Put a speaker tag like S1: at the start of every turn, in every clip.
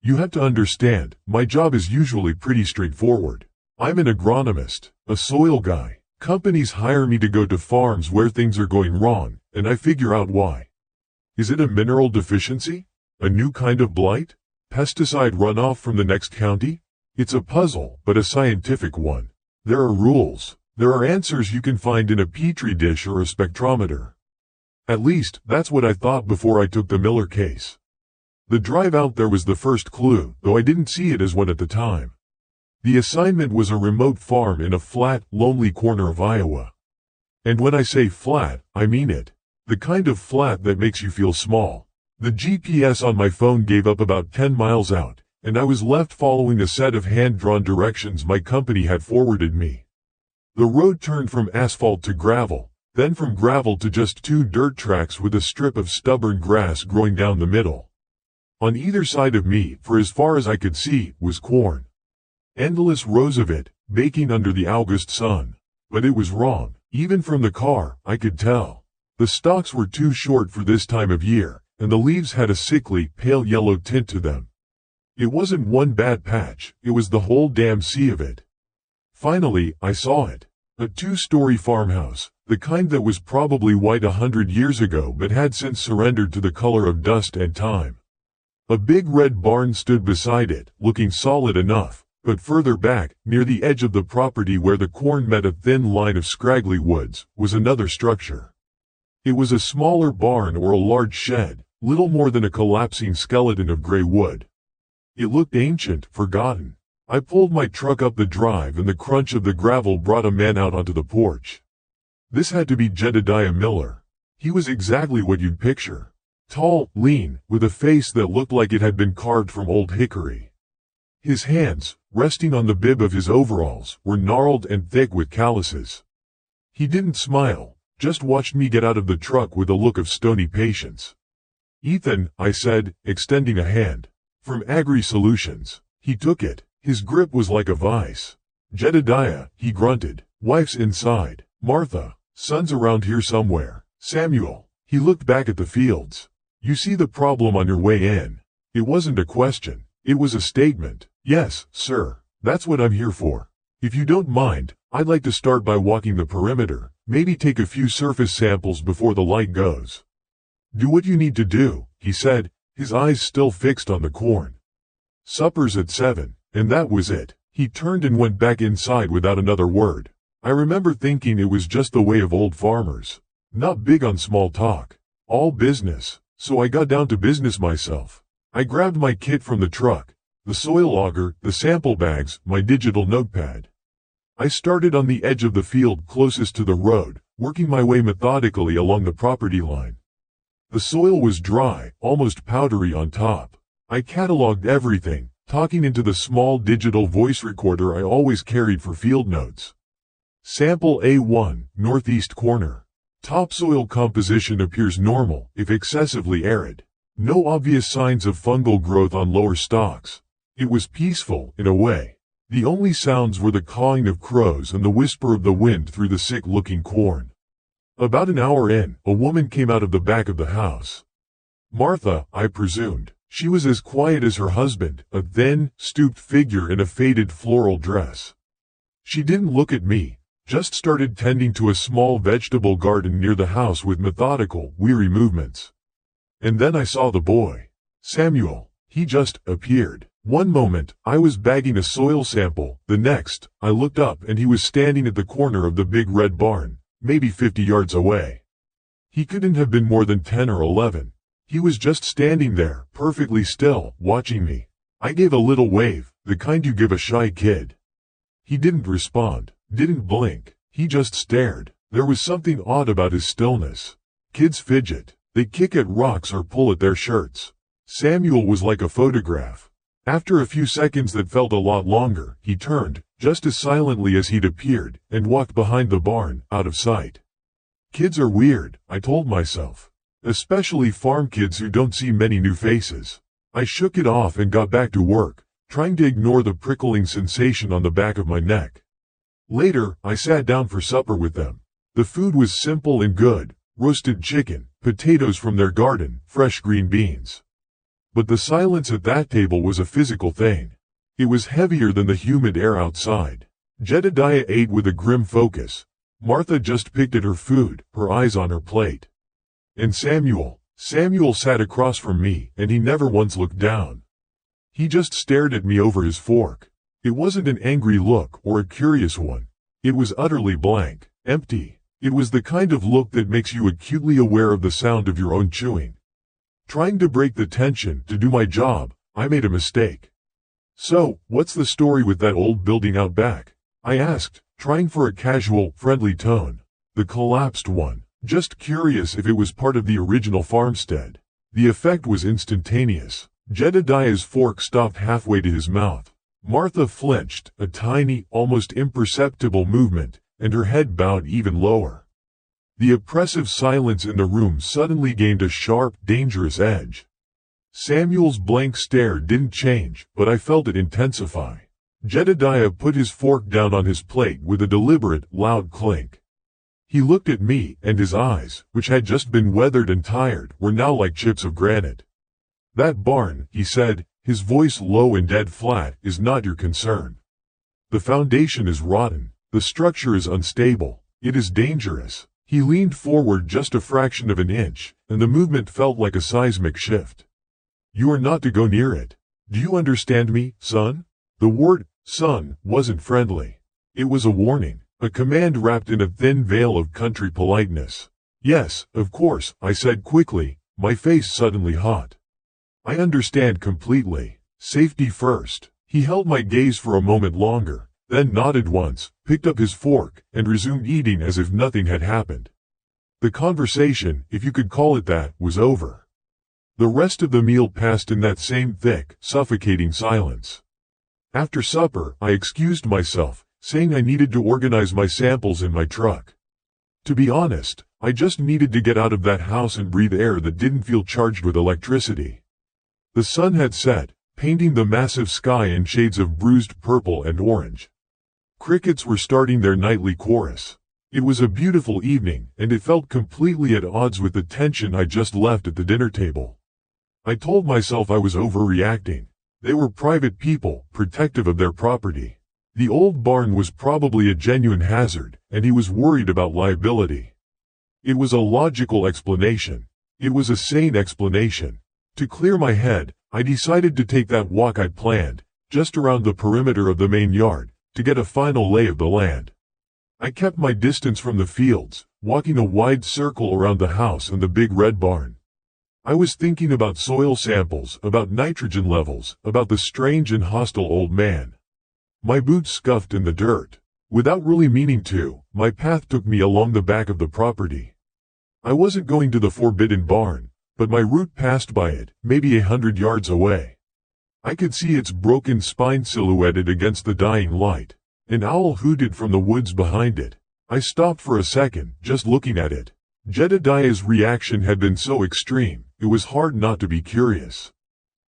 S1: You have to understand, my job is usually pretty straightforward. I'm an agronomist, a soil guy. Companies hire me to go to farms where things are going wrong, and I figure out why. Is it a mineral deficiency? A new kind of blight? Pesticide runoff from the next county? It's a puzzle, but a scientific one. There are rules. There are answers you can find in a petri dish or a spectrometer. At least, that's what I thought before I took the Miller case. The drive out there was the first clue, though I didn't see it as one at the time. The assignment was a remote farm in a flat, lonely corner of Iowa. And when I say flat, I mean it. The kind of flat that makes you feel small. The GPS on my phone gave up about 10 miles out, and I was left following a set of hand-drawn directions my company had forwarded me. The road turned from asphalt to gravel, then from gravel to just 2 dirt tracks with a strip of stubborn grass growing down the middle. On either side of me, for as far as I could see, was corn. Endless rows of it, baking under the August sun. But it was wrong. Even from the car, I could tell. The stalks were too short for this time of year, and the leaves had a sickly, pale yellow tint to them. It wasn't one bad patch, it was the whole damn sea of it. Finally, I saw it. A 2-story farmhouse, the kind that was probably white 100 years ago but had since surrendered to the color of dust and time. A big red barn stood beside it, looking solid enough, but further back, near the edge of the property where the corn met a thin line of scraggly woods, was another structure. It was a smaller barn or a large shed, little more than a collapsing skeleton of gray wood. It looked ancient, forgotten. I pulled my truck up the drive and the crunch of the gravel brought a man out onto the porch. This had to be Jedediah Miller. He was exactly what you'd picture. Tall, lean, with a face that looked like it had been carved from old hickory. His hands, resting on the bib of his overalls, were gnarled and thick with calluses. He didn't smile, just watched me get out of the truck with a look of stony patience. "Ethan," I said, extending a hand. "From Agri Solutions." He took it. His grip was like a vice. "Jedediah," he grunted. "Wife's inside. Martha. Son's around here somewhere. Samuel." He looked back at the fields. "You see the problem on your way in." It wasn't a question. It was a statement. "Yes, sir. That's what I'm here for. If you don't mind, I'd like to start by walking the perimeter, maybe take a few surface samples before the light goes." "Do what you need to do," he said, his eyes still fixed on the corn. "Supper's at 7, and that was it." He turned and went back inside without another word. I remember thinking it was just the way of old farmers. Not big on small talk. All business. So I got down to business myself. I grabbed my kit from the truck, the soil auger, the sample bags, my digital notepad. I started on the edge of the field closest to the road, working my way methodically along the property line. The soil was dry, almost powdery on top. I cataloged everything, talking into the small digital voice recorder I always carried for field notes. Sample A1, northeast corner. Topsoil composition appears normal, if excessively arid. No obvious signs of fungal growth on lower stalks. It was peaceful, in a way. The only sounds were the cawing of crows and the whisper of the wind through the sick-looking corn. About an hour in, a woman came out of the back of the house. Martha, I presumed. She was as quiet as her husband, a thin, stooped figure in a faded floral dress. She didn't look at me. Just started tending to a small vegetable garden near the house with methodical, weary movements. And then I saw the boy. Samuel. He just appeared. One moment, I was bagging a soil sample. The next, I looked up and he was standing at the corner of the big red barn, maybe 50 yards away. He couldn't have been more than 10 or 11. He was just standing there, perfectly still, watching me. I gave a little wave, the kind you give a shy kid. He didn't respond. Didn't blink. He just stared. There was something odd about his stillness. Kids fidget. They kick at rocks or pull at their shirts. Samuel was like a photograph. After a few seconds that felt a lot longer, he turned, just as silently as he'd appeared, and walked behind the barn, out of sight. Kids are weird, I told myself. Especially farm kids who don't see many new faces. I shook it off and got back to work, trying to ignore the prickling sensation on the back of my neck. Later, I sat down for supper with them. The food was simple and good: roasted chicken, potatoes from their garden, fresh green beans. But the silence at that table was a physical thing. It was heavier than the humid air outside. Jedediah ate with a grim focus. Martha just picked at her food, her eyes on her plate. And Samuel sat across from me, and he never once looked down. He just stared at me over his fork. It wasn't an angry look or a curious one. It was utterly blank, empty. It was the kind of look that makes you acutely aware of the sound of your own chewing. Trying to break the tension, to do my job, I made a mistake. "So, what's the story with that old building out back?" I asked, trying for a casual, friendly tone. "The collapsed one. Just curious if it was part of the original farmstead." The effect was instantaneous. Jedediah's fork stopped halfway to his mouth. Martha flinched, a tiny, almost imperceptible movement, and her head bowed even lower. The oppressive silence in the room suddenly gained a sharp, dangerous edge. Samuel's blank stare didn't change, but I felt it intensify. Jedediah put his fork down on his plate with a deliberate, loud clink. He looked at me, and his eyes, which had just been weathered and tired, were now like chips of granite. "That barn," he said, his voice low and dead flat, "is not your concern. The foundation is rotten. The structure is unstable. It is dangerous." He leaned forward just a fraction of an inch, and the movement felt like a seismic shift. "You are not to go near it. Do you understand me, son?" The word, son, wasn't friendly. It was a warning, a command wrapped in a thin veil of country politeness. "Yes, of course," I said quickly, my face suddenly hot. "I understand completely. Safety first." He held my gaze for a moment longer, then nodded once, picked up his fork, and resumed eating as if nothing had happened. The conversation, if you could call it that, was over. The rest of the meal passed in that same thick, suffocating silence. After supper, I excused myself, saying I needed to organize my samples in my truck. To be honest, I just needed to get out of that house and breathe air that didn't feel charged with electricity. The sun had set, painting the massive sky in shades of bruised purple and orange. Crickets were starting their nightly chorus. It was a beautiful evening, and it felt completely at odds with the tension I just left at the dinner table. I told myself I was overreacting. They were private people, protective of their property. The old barn was probably a genuine hazard, and he was worried about liability. It was a logical explanation. It was a sane explanation. To clear my head, I decided to take that walk I'd planned, just around the perimeter of the main yard, to get a final lay of the land. I kept my distance from the fields, walking a wide circle around the house and the big red barn. I was thinking about soil samples, about nitrogen levels, about the strange and hostile old man. My boots scuffed in the dirt. Without really meaning to, my path took me along the back of the property. I wasn't going to the forbidden barn, but my route passed by it, maybe 100 yards away. I could see its broken spine silhouetted against the dying light. An owl hooted from the woods behind it. I stopped for a second, just looking at it. Jedediah's reaction had been so extreme, it was hard not to be curious.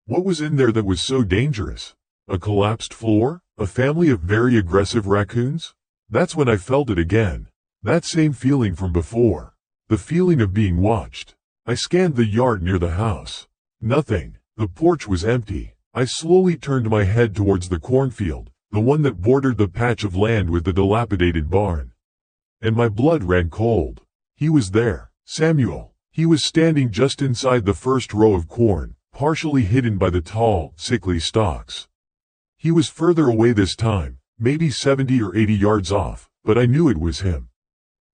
S1: What was in there that was so dangerous? A collapsed floor? A family of very aggressive raccoons? That's when I felt it again. That same feeling from before. The feeling of being watched. I scanned the yard near the house. Nothing. The porch was empty. I slowly turned my head towards the cornfield, the one that bordered the patch of land with the dilapidated barn. And my blood ran cold. He was there. Samuel. He was standing just inside the first row of corn, partially hidden by the tall, sickly stalks. He was further away this time, maybe 70 or 80 yards off, but I knew it was him.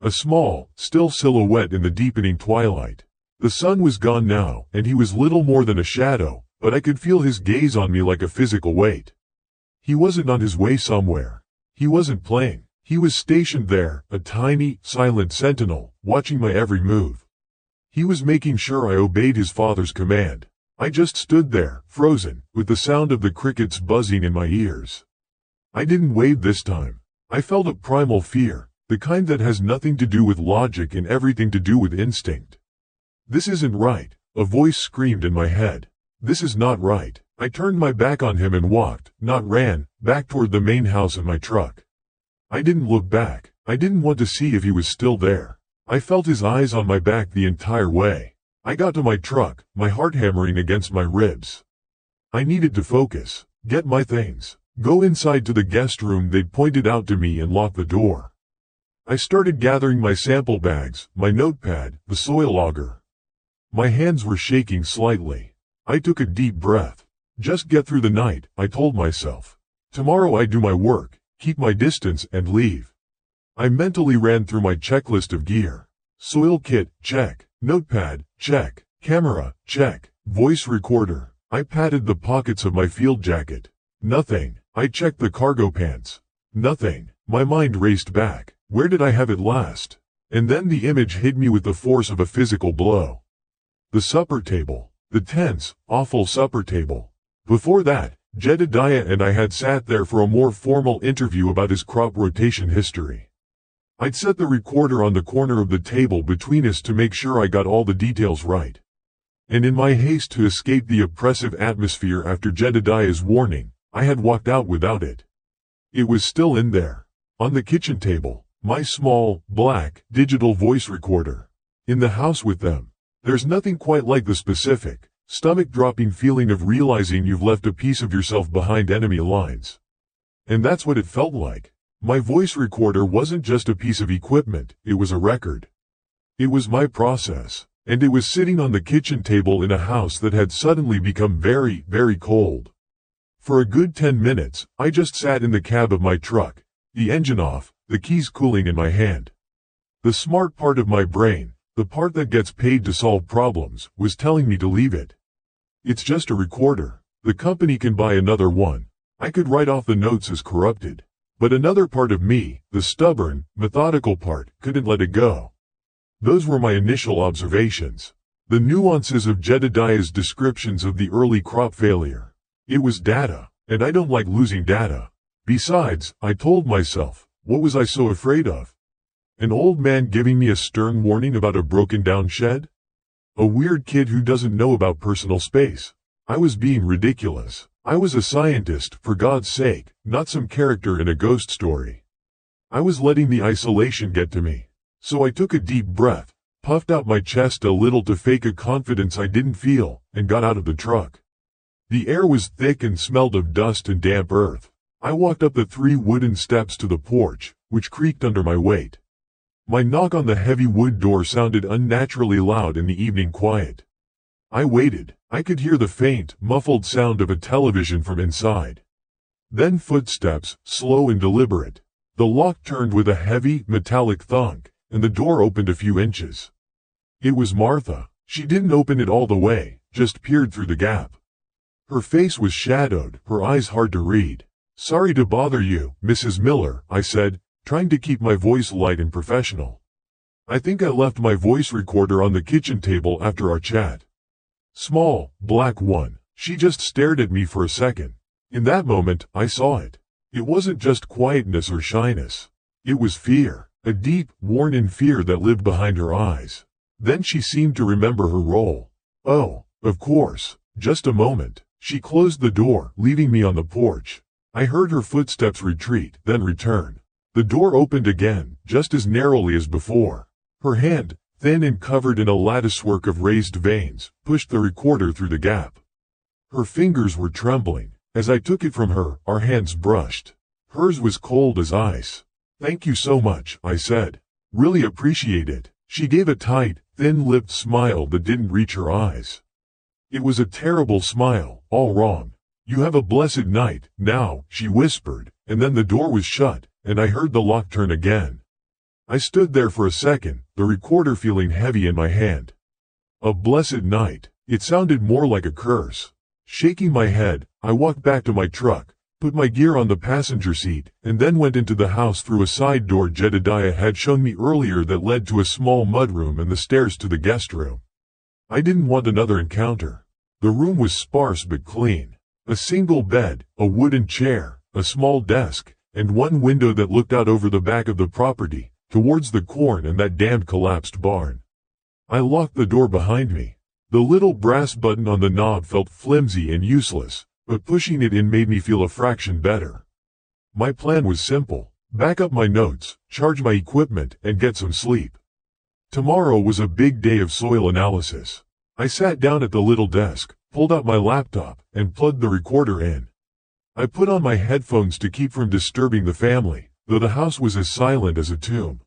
S1: A small, still silhouette in the deepening twilight. The sun was gone now, and he was little more than a shadow, but I could feel his gaze on me like a physical weight. He wasn't on his way somewhere. He wasn't playing. He was stationed there, a tiny, silent sentinel, watching my every move. He was making sure I obeyed his father's command. I just stood there, frozen, with the sound of the crickets buzzing in my ears. I didn't wave this time. I felt a primal fear, the kind that has nothing to do with logic and everything to do with instinct. "This isn't right," a voice screamed in my head. "This is not right." I turned my back on him and walked, not ran, back toward the main house and my truck. I didn't look back. I didn't want to see if he was still there. I felt his eyes on my back the entire way. I got to my truck, my heart hammering against my ribs. I needed to focus, get my things, go inside to the guest room they'd pointed out to me and lock the door. I started gathering my sample bags, my notepad, the soil auger. My hands were shaking slightly. I took a deep breath. Just get through the night, I told myself. Tomorrow I do my work, keep my distance and leave. I mentally ran through my checklist of gear. Soil kit, check. Notepad, check. Camera, check. Voice recorder. I patted the pockets of my field jacket. Nothing. I checked the cargo pants. Nothing. My mind raced back. Where did I have it last? And then the image hit me with the force of a physical blow. The supper table. The tense, awful supper table. Before that, Jedediah and I had sat there for a more formal interview about his crop rotation history. I'd set the recorder on the corner of the table between us to make sure I got all the details right. And in my haste to escape the oppressive atmosphere after Jedediah's warning, I had walked out without it. It was still in there, on the kitchen table, my small, black, digital voice recorder. In the house with them. There's nothing quite like the specific, stomach-dropping feeling of realizing you've left a piece of yourself behind enemy lines. And that's what it felt like. My voice recorder wasn't just a piece of equipment, it was a record. It was my process, and it was sitting on the kitchen table in a house that had suddenly become very, very cold. For a good 10 minutes, I just sat in the cab of my truck, the engine off, the keys cooling in my hand. The smart part of my brain, the part that gets paid to solve problems, was telling me to leave it. It's just a recorder. The company can buy another one. I could write off the notes as corrupted. But another part of me, the stubborn, methodical part, couldn't let it go. Those were my initial observations. The nuances of Jedediah's descriptions of the early crop failure. It was data, and I don't like losing data. Besides, I told myself, what was I so afraid of? An old man giving me a stern warning about a broken down shed? A weird kid who doesn't know about personal space. I was being ridiculous. I was a scientist, for God's sake, not some character in a ghost story. I was letting the isolation get to me. So I took a deep breath, puffed out my chest a little to fake a confidence I didn't feel, and got out of the truck. The air was thick and smelled of dust and damp earth. I walked up the 3 wooden steps to the porch, which creaked under my weight. My knock on the heavy wood door sounded unnaturally loud in the evening quiet. I waited. I could hear the faint, muffled sound of a television from inside. Then footsteps, slow and deliberate. The lock turned with a heavy, metallic thunk, and the door opened a few inches. It was Martha. She didn't open it all the way, just peered through the gap. Her face was shadowed, her eyes hard to read. "Sorry to bother you, Mrs. Miller," I said, trying to keep my voice light and professional. I think I left my voice recorder on the kitchen table after our chat. Small, black one. She just stared at me for a second. In that moment, I saw it. It wasn't just quietness or shyness. It was fear, a deep, worn-in fear that lived behind her eyes. Then she seemed to remember her role. "Oh, of course. Just a moment." She closed the door, leaving me on the porch. I heard her footsteps retreat, then return. The door opened again, just as narrowly as before. Her hand, thin and covered in a latticework of raised veins, pushed the recorder through the gap. Her fingers were trembling. As I took it from her, our hands brushed. Hers was cold as ice. "Thank you so much," I said. "Really appreciate it." She gave a tight, thin-lipped smile that didn't reach her eyes. It was a terrible smile, all wrong. "You have a blessed night, now," she whispered, and then the door was shut, and I heard the lock turn again. I stood there for a second, the recorder feeling heavy in my hand. A blessed night. It sounded more like a curse. Shaking my head, I walked back to my truck, put my gear on the passenger seat, and then went into the house through a side door Jedediah had shown me earlier that led to a small mudroom and the stairs to the guest room. I didn't want another encounter. The room was sparse but clean. A single bed, a wooden chair, a small desk, and one window that looked out over the back of the property, towards the corn and that damned collapsed barn. I locked the door behind me. The little brass button on the knob felt flimsy and useless, but pushing it in made me feel a fraction better. My plan was simple: back up my notes, charge my equipment, and get some sleep. Tomorrow was a big day of soil analysis. I sat down at the little desk, pulled out my laptop, and plugged the recorder in. I put on my headphones to keep from disturbing the family, though the house was as silent as a tomb.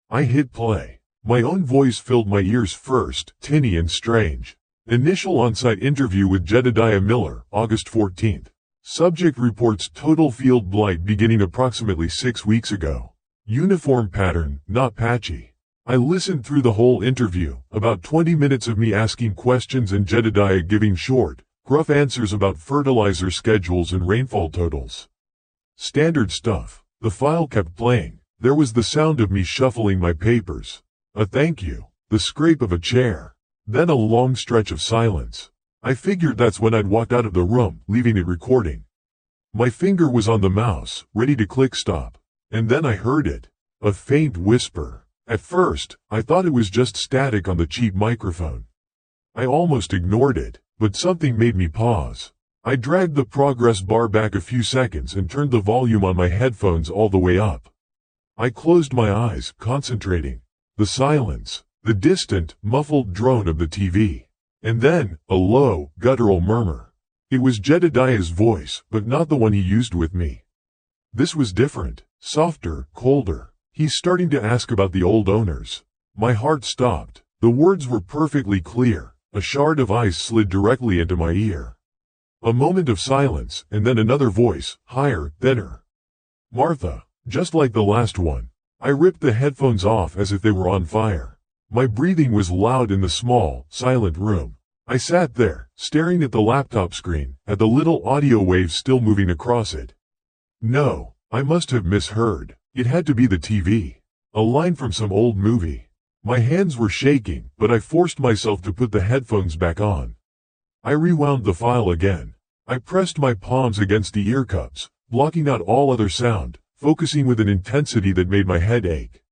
S1: I hit play. My own voice filled my ears first, tinny and strange. Initial on-site interview with Jedediah Miller, August 14th. Subject reports total field blight beginning approximately 6 weeks ago. Uniform pattern, not patchy. I listened through the whole interview, about 20 minutes of me asking questions and Jedediah giving short, gruff answers about fertilizer schedules and rainfall totals. Standard stuff. The file kept playing. There was the sound of me shuffling my papers. A thank you. The scrape of a chair. Then a long stretch of silence. I figured that's when I'd walked out of the room, leaving it recording. My finger was on the mouse, ready to click stop. And then I heard it. A faint whisper. At first, I thought it was just static on the cheap microphone. I almost ignored it, but something made me pause. I dragged the progress bar back a few seconds and turned the volume on my headphones all the way up. I closed my eyes, concentrating. The silence, the distant, muffled drone of the TV. And then, a low, guttural murmur. It was Jedediah's voice, but not the one he used with me. This was different, softer, colder. He's starting to ask about the old owners. My heart stopped. The words were perfectly clear. A shard of ice slid directly into my ear. A moment of silence, and then another voice, higher, thinner. Martha, just like the last one. I ripped the headphones off as if they were on fire. My breathing was loud in the small, silent room. I sat there, staring at the laptop screen, at the little audio waves still moving across it. No, I must have misheard. It had to be the TV. A line from some old movie. My hands were shaking, but I forced myself to put the headphones back on. I rewound the file again. I pressed my palms against the ear cups, blocking out all other sound, focusing with an intensity that made my head ache.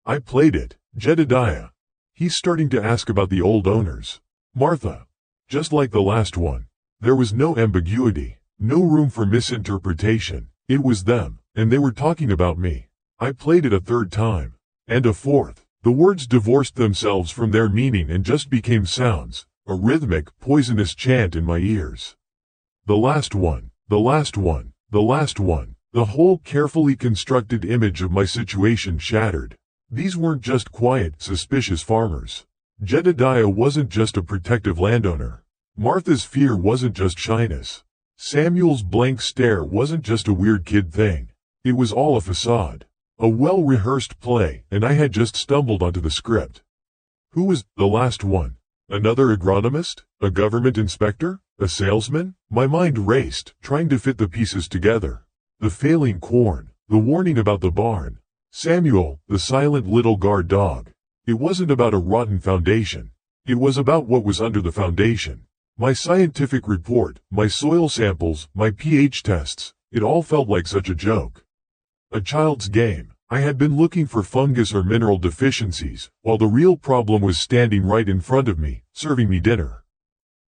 S1: I played it. Jedediah. He's starting to ask about the old owners. Martha. Just like the last one. There was no ambiguity, no room for misinterpretation. It was them, and they were talking about me. I played it a third time. And a fourth. The words divorced themselves from their meaning and just became sounds, a rhythmic, poisonous chant in my ears. The last one, the last one, the last one. The whole carefully constructed image of my situation shattered. These weren't just quiet, suspicious farmers. Jedediah wasn't just a protective landowner. Martha's fear wasn't just shyness. Samuel's blank stare wasn't just a weird kid thing. It was all a facade. A well-rehearsed play, and I had just stumbled onto the script. Who was the last one? Another agronomist? A government inspector? A salesman? My mind raced, trying to fit the pieces together. The failing corn. The warning about the barn. Samuel, the silent little guard dog. It wasn't about a rotten foundation. It was about what was under the foundation. My scientific report, my soil samples, my pH tests, it all felt like such a joke. A child's game. I had been looking for fungus or mineral deficiencies, while the real problem was standing right in front of me, serving me dinner.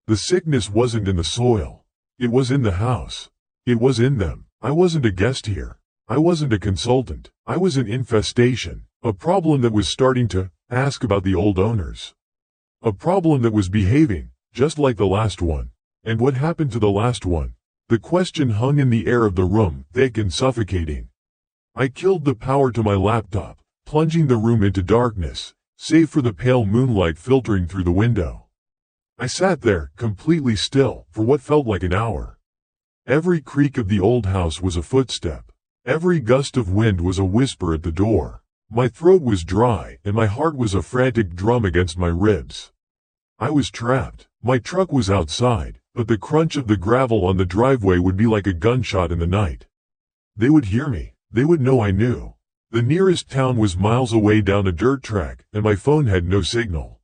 S1: The sickness wasn't in the soil. It was in the house. It was in them. I wasn't a guest here. I wasn't a consultant. I was an infestation. A problem that was starting to ask about the old owners. A problem that was behaving just like the last one. And what happened to the last one? The question hung in the air of the room, thick and suffocating. I killed the power to my laptop, plunging the room into darkness, save for the pale moonlight filtering through the window. I sat there, completely still, for what felt like an hour. Every creak of the old house was a footstep. Every gust of wind was a whisper at the door. My throat was dry, and my heart was a frantic drum against my ribs. I was trapped. My truck was outside, but the crunch of the gravel on the driveway would be like a gunshot in the night. They would hear me. They would know I knew. The nearest town was miles away down a dirt track, and my phone had no signal.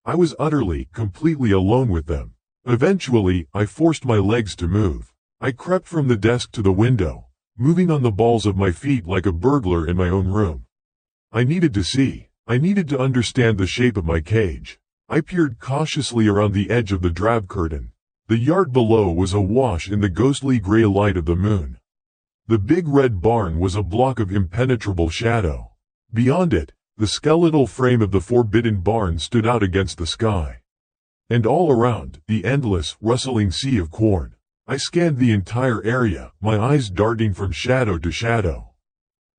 S1: I was utterly, completely alone with them. Eventually, I forced my legs to move. I crept from the desk to the window, moving on the balls of my feet like a burglar in my own room. I needed to see. I needed to understand the shape of my cage. I peered cautiously around the edge of the drab curtain. The yard below was awash in the ghostly gray light of the moon. The big red barn was a block of impenetrable shadow. Beyond it, the skeletal frame of the forbidden barn stood out against the sky. And all around, the endless, rustling sea of corn. I scanned the entire area, my eyes darting from shadow to shadow.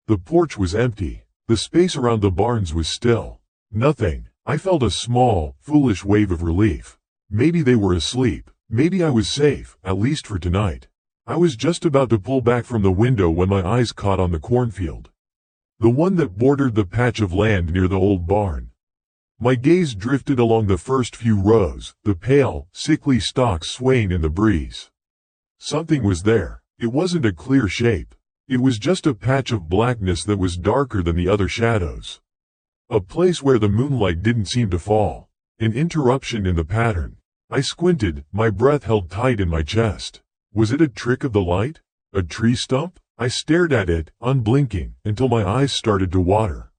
S1: The porch was empty. The space around the barns was still. Nothing. I felt a small, foolish wave of relief. Maybe they were asleep. Maybe I was safe, at least for tonight. I was just about to pull back from the window when my eyes caught on the cornfield. The one that bordered the patch of land near the old barn. My gaze drifted along the first few rows, the pale, sickly stalks swaying in the breeze. Something was there. It wasn't a clear shape. It was just a patch of blackness that was darker than the other shadows. A place where the moonlight didn't seem to fall. An interruption in the pattern. I squinted, my breath held tight in my chest. Was it a trick of the light? A tree stump? I stared at it, unblinking, until my eyes started to water.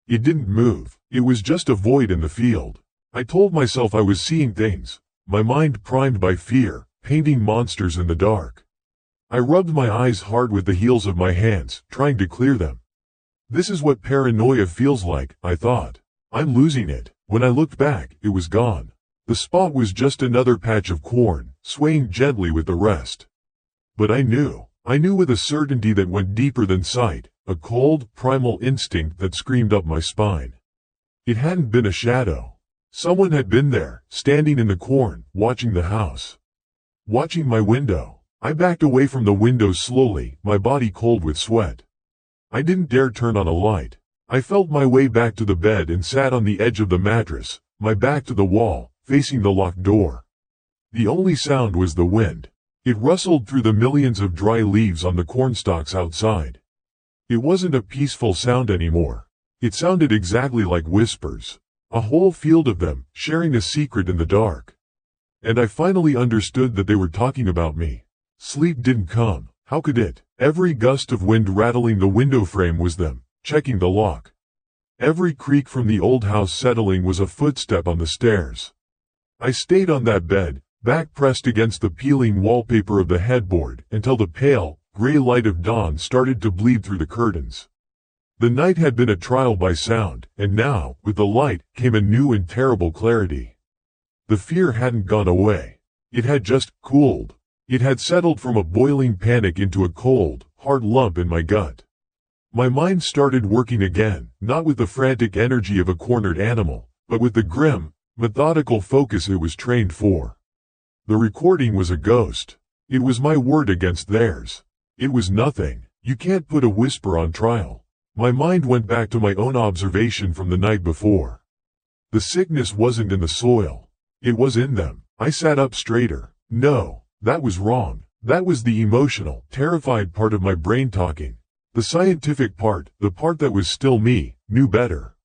S1: It didn't move. It was just a void in the field. I told myself I was seeing things, my mind primed by fear, painting monsters in the dark. I rubbed my eyes hard with the heels of my hands, trying to clear them. This is what paranoia feels like, I thought. I'm losing it. When I looked back, it was gone. The spot was just another patch of corn, swaying gently with the rest. But I knew with a certainty that went deeper than sight, a cold, primal instinct that screamed up my spine. It hadn't been a shadow. Someone had been there, standing in the corn, watching the house. Watching my window. I backed away from the window slowly, my body cold with sweat. I didn't dare turn on a light. I felt my way back to the bed and sat on the edge of the mattress, my back to the wall, facing the locked door. The only sound was the wind. It rustled through the millions of dry leaves on the cornstalks outside. It wasn't a peaceful sound anymore. It sounded exactly like whispers. A whole field of them, sharing a secret in the dark. And I finally understood that they were talking about me. Sleep didn't come. How could it? Every gust of wind rattling the window frame was them, checking the lock. Every creak from the old house settling was a footstep on the stairs. I stayed on that bed, back pressed against the peeling wallpaper of the headboard, until the pale, gray light of dawn started to bleed through the curtains. The night had been a trial by sound, and now, with the light, came a new and terrible clarity. The fear hadn't gone away. It had just cooled. It had settled from a boiling panic into a cold, hard lump in my gut. My mind started working again, not with the frantic energy of a cornered animal, but with the grim, methodical focus it was trained for. The recording was a ghost. It was my word against theirs. It was nothing. You can't put a whisper on trial. My mind went back to my own observation from the night before. The sickness wasn't in the soil. It was in them. I sat up straighter. No, that was wrong. That was the emotional, terrified part of my brain talking. The scientific part, the part that was still me, knew better.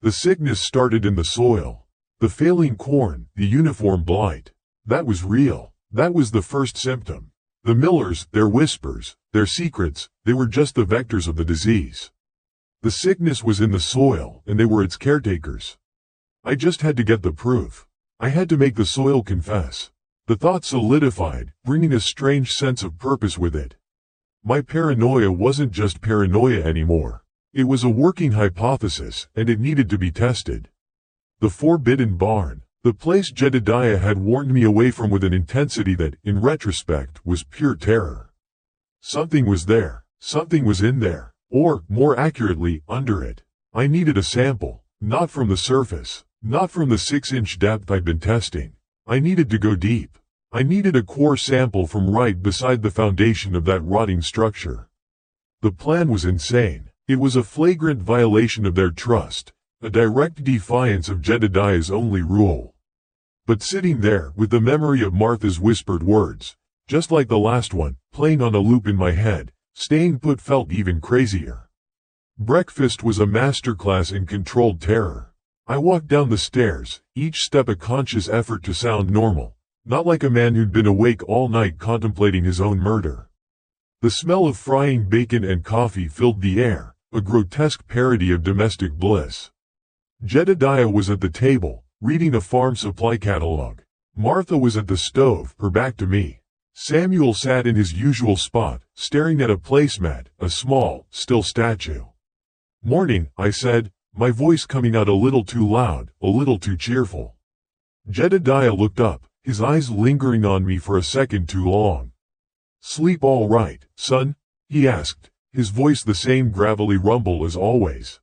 S1: The sickness started in the soil. The failing corn, the uniform blight. That was real. That was the first symptom. The Millers, their whispers, their secrets, they were just the vectors of the disease. The sickness was in the soil, and they were its caretakers. I just had to get the proof. I had to make the soil confess. The thought solidified, bringing a strange sense of purpose with it. My paranoia wasn't just paranoia anymore. It was a working hypothesis, and it needed to be tested. The forbidden barn. The place Jedediah had warned me away from with an intensity that, in retrospect, was pure terror. Something was there. Something was in there. Or, more accurately, under it. I needed a sample. Not from the surface. Not from the 6-inch depth I'd been testing. I needed to go deep. I needed a core sample from right beside the foundation of that rotting structure. The plan was insane. It was a flagrant violation of their trust. A direct defiance of Jedediah's only rule. But sitting there, with the memory of Martha's whispered words, just like the last one, playing on a loop in my head, staying put felt even crazier. Breakfast was a masterclass in controlled terror. I walked down the stairs, each step a conscious effort to sound normal, not like a man who'd been awake all night contemplating his own murder. The smell of frying bacon and coffee filled the air, a grotesque parody of domestic bliss. Jedediah was at the table, reading a farm supply catalog. Martha was at the stove, her back to me. Samuel sat in his usual spot, staring at a placemat, a small, still statue. "Morning," I said, my voice coming out a little too loud, a little too cheerful. Jedediah looked up, his eyes lingering on me for a second too long. "Sleep all right, son?" he asked, his voice the same gravelly rumble as always.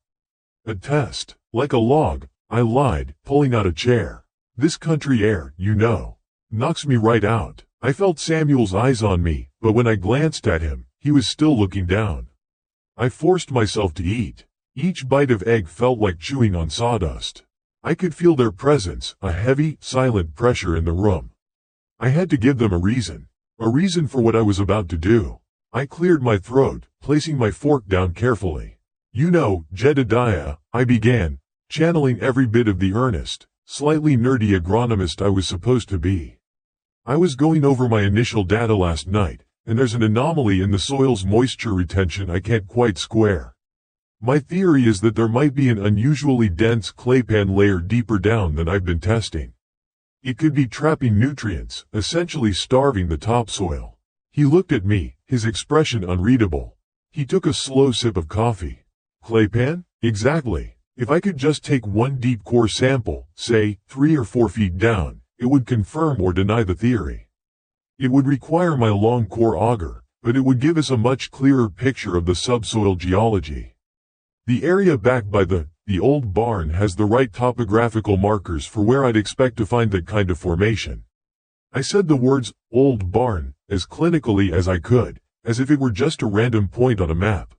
S1: "A test, like a log," I lied, pulling out a chair. "This country air, you know, knocks me right out." I felt Samuel's eyes on me, but when I glanced at him, he was still looking down. I forced myself to eat. Each bite of egg felt like chewing on sawdust. I could feel their presence, a heavy, silent pressure in the room. I had to give them a reason for what I was about to do. I cleared my throat, placing my fork down carefully. "You know, Jedediah," I began, channeling every bit of the earnest, slightly nerdy agronomist I was supposed to be. "I was going over my initial data last night, and there's an anomaly in the soil's moisture retention I can't quite square. My theory is that there might be an unusually dense claypan layer deeper down than I've been testing. It could be trapping nutrients, essentially starving the topsoil." He looked at me, his expression unreadable. He took a slow sip of coffee. "Claypan? Exactly. If I could just take one deep core sample, say, 3 or 4 feet down, it would confirm or deny the theory. It would require my long core auger, but it would give us a much clearer picture of the subsoil geology. The area back by the old barn has the right topographical markers for where I'd expect to find that kind of formation." I said the words, "old barn," as clinically as I could, as if it were just a random point on a map.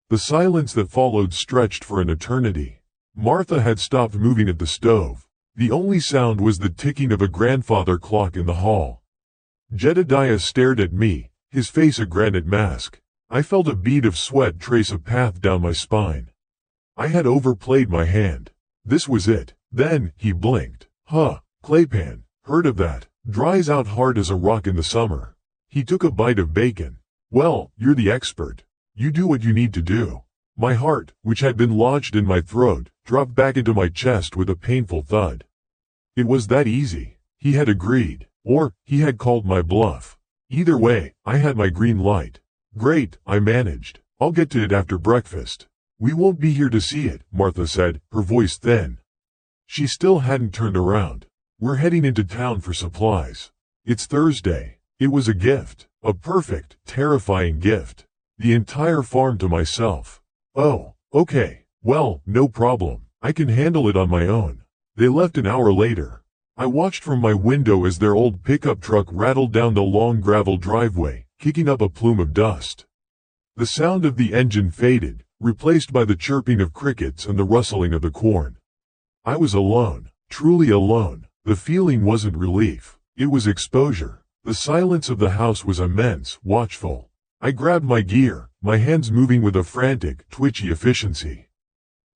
S1: The silence that followed stretched for an eternity. Martha had stopped moving at the stove. The only sound was the ticking of a grandfather clock in the hall. Jedediah stared at me, his face a granite mask. I felt a bead of sweat trace a path down my spine. I had overplayed my hand. This was it. Then, he blinked. "Huh, claypan, heard of that? Dries out hard as a rock in the summer." He took a bite of bacon. "Well, you're the expert. You do what you need to do." My heart, which had been lodged in my throat, dropped back into my chest with a painful thud. It was that easy. He had agreed, or he had called my bluff. Either way, I had my green light. "Great," I managed. "I'll get to it after breakfast." "We won't be here to see it," Martha said, her voice thin. She still hadn't turned around. "We're heading into town for supplies. It's Thursday." It was a gift, a perfect, terrifying gift. The entire farm to myself. "Oh, okay, well, no problem. I can handle it on my own." They left an hour later. I watched from my window as their old pickup truck rattled down the long gravel driveway, kicking up a plume of dust. The sound of the engine faded, replaced by the chirping of crickets and the rustling of the corn. I was alone, truly alone. The feeling wasn't relief. It was exposure. The silence of the house was immense, watchful. I grabbed my gear, my hands moving with a frantic, twitchy efficiency.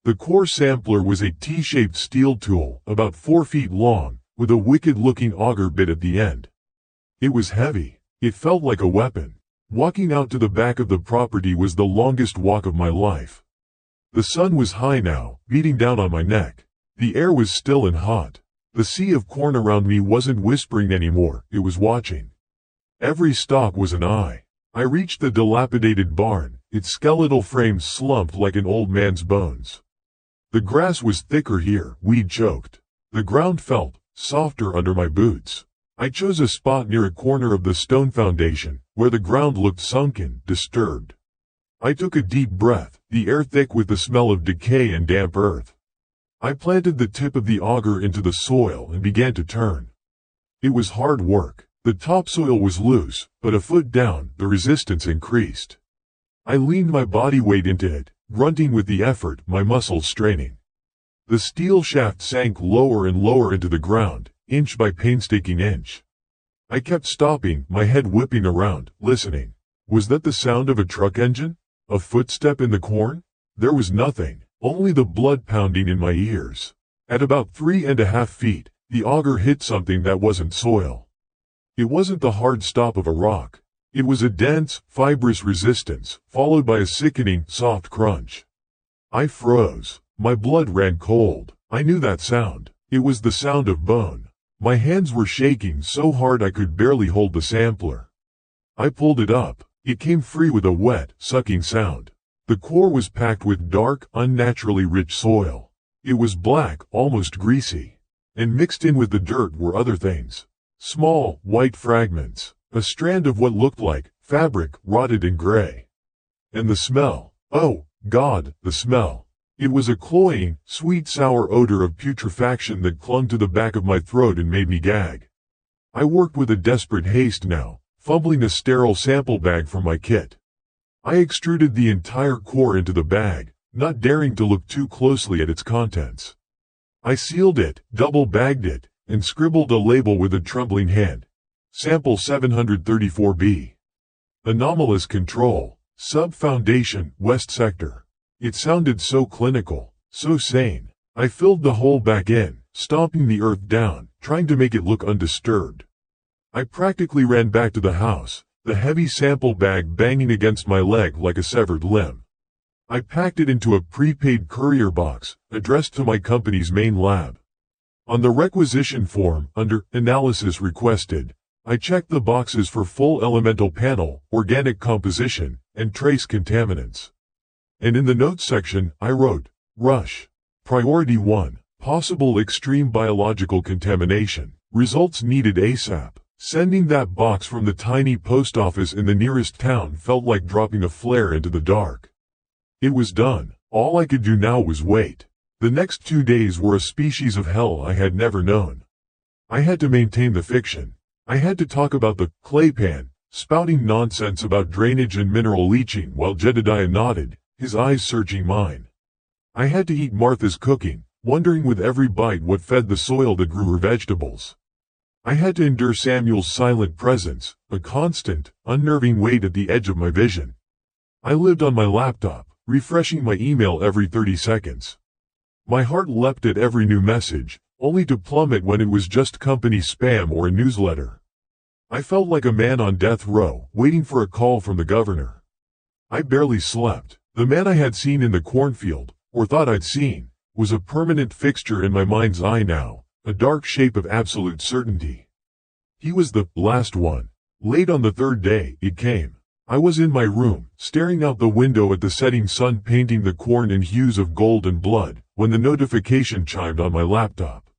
S1: The core sampler was a T-shaped steel tool, about 4 feet long, with a wicked-looking auger bit at the end. It was heavy. It felt like a weapon. Walking out to the back of the property was the longest walk of my life. The sun was high now, beating down on my neck. The air was still and hot. The sea of corn around me wasn't whispering anymore, it was watching. Every stalk was an eye. I reached the dilapidated barn, its skeletal frame slumped like an old man's bones. The grass was thicker here, weed-choked. The ground felt softer under my boots. I chose a spot near a corner of the stone foundation, where the ground looked sunken, disturbed. I took a deep breath, the air thick with the smell of decay and damp earth. I planted the tip of the auger into the soil and began to turn. It was hard work. The topsoil was loose, but a foot down, the resistance increased. I leaned my body weight into it, grunting with the effort, my muscles straining. The steel shaft sank lower and lower into the ground, inch by painstaking inch. I kept stopping, my head whipping around, listening. Was that the sound of a truck engine? A footstep in the corn? There was nothing, only the blood pounding in my ears. At about 3.5 feet, the auger hit something that wasn't soil. It wasn't the hard stop of a rock. It was a dense, fibrous resistance, followed by a sickening, soft crunch. I froze. My blood ran cold. I knew that sound. It was the sound of bone. My hands were shaking so hard I could barely hold the sampler. I pulled it up. It came free with a wet, sucking sound. The core was packed with dark, unnaturally rich soil. It was black, almost greasy. and mixed in with the dirt were other things. Small, white fragments, a strand of what looked like fabric, rotted and gray. And the smell. Oh, God, the smell. It was a cloying, sweet sour odor of putrefaction that clung to the back of my throat and made me gag. I worked with a desperate haste now, fumbling a sterile sample bag from my kit. I extruded the entire core into the bag, not daring to look too closely at its contents. I sealed it, double-bagged it, and scribbled a label with a trembling hand. Sample 734B. Anomalous control. Sub-Foundation, West Sector. It sounded so clinical, so sane. I filled the hole back in, stomping the earth down, trying to make it look undisturbed. I practically ran back to the house, the heavy sample bag banging against my leg like a severed limb. I packed it into a prepaid courier box, addressed to my company's main lab. On the requisition form, under Analysis Requested, I checked the boxes for full elemental panel, organic composition, and trace contaminants. And in the notes section, I wrote, Rush. Priority 1. Possible extreme biological contamination. Results needed ASAP. Sending that box from the tiny post office in the nearest town felt like dropping a flare into the dark. It was done. All I could do now was wait. The next 2 days were a species of hell I had never known. I had to maintain the fiction. I had to talk about the clay pan, spouting nonsense about drainage and mineral leaching while Jedediah nodded, his eyes searching mine. I had to eat Martha's cooking, wondering with every bite what fed the soil that grew her vegetables. I had to endure Samuel's silent presence, a constant, unnerving weight at the edge of my vision. I lived on my laptop, refreshing my email every 30 seconds. My heart leapt at every new message, only to plummet when it was just company spam or a newsletter. I felt like a man on death row, waiting for a call from the governor. I barely slept. The man I had seen in the cornfield, or thought I'd seen, was a permanent fixture in my mind's eye now, a dark shape of absolute certainty. He was the last one. Late on the third day, it came. I was in my room, staring out the window at the setting sun painting the corn in hues of gold and blood, when the notification chimed on my laptop.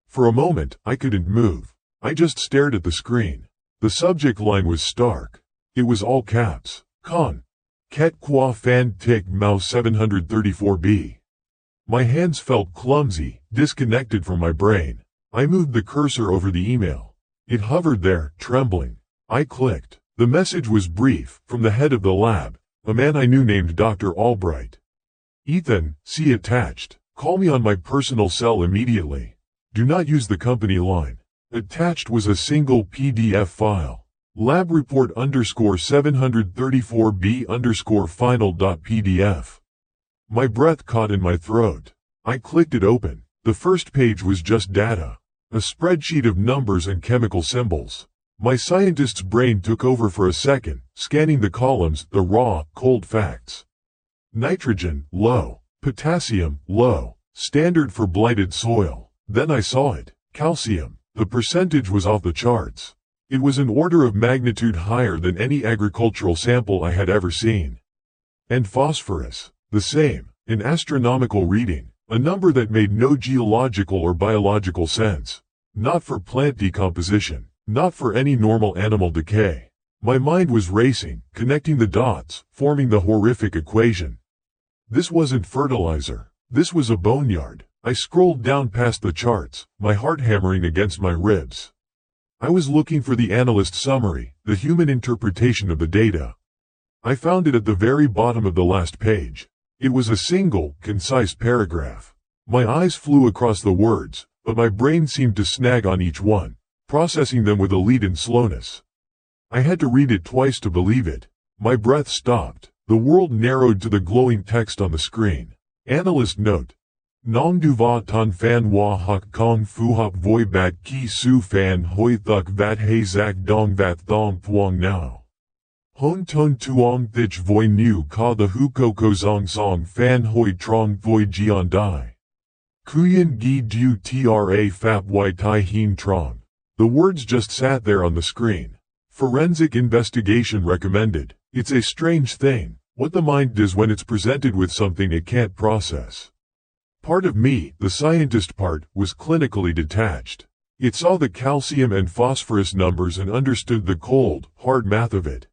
S1: For a moment, I couldn't move. I just stared at the screen. The subject line was stark. It was all caps. Con. Ket qua fan tic mouse 734B. My hands felt clumsy, disconnected from my brain. I moved the cursor over the email. It hovered there, trembling. I clicked. The message was brief, from the head of the lab, a man I knew named Dr. Albright. Ethan, see attached. Call me on my personal cell immediately. Do not use the company line. Attached was a single PDF file. Lab report _734B_final.pdf. My breath caught in my throat. I clicked it open. The first page was just data. A spreadsheet of numbers and chemical symbols. My scientist's brain took over for a second, scanning the columns, the raw, cold facts. Nitrogen, low. Potassium, low. Standard for blighted soil. Then I saw it. Calcium. The percentage was off the charts. It was an order of magnitude higher than any agricultural sample I had ever seen. And phosphorus, the same, an astronomical reading, a number that made no geological or biological sense. Not for plant decomposition, not for any normal animal decay. My mind was racing, connecting the dots, forming the horrific equation. This wasn't fertilizer. This was a boneyard. I scrolled down past the charts, my heart hammering against my ribs. I was looking for the analyst summary, the human interpretation of the data. I found it at the very bottom of the last page. It was a single, concise paragraph. My eyes flew across the words, but my brain seemed to snag on each one, processing them with a leaden slowness. I had to read it twice to believe it. My breath stopped. The world narrowed to the glowing text on the screen. Analyst note. Nong du va ton fan wa hok kong fu hop voi bat ki su fan hoi thuk vat he zak dong vat thong thuong now. Hon ton tuong thich voi nu ka the hu ko zong song fan hoi trong voi jian dai. Kuyen gi du tra fap y tai hin trong. The words just sat there on the screen. Forensic investigation recommended. It's a strange thing, what the mind does when it's presented with something it can't process. Part of me, the scientist part, was clinically detached. It saw the calcium and phosphorus numbers and understood the cold, hard math of it.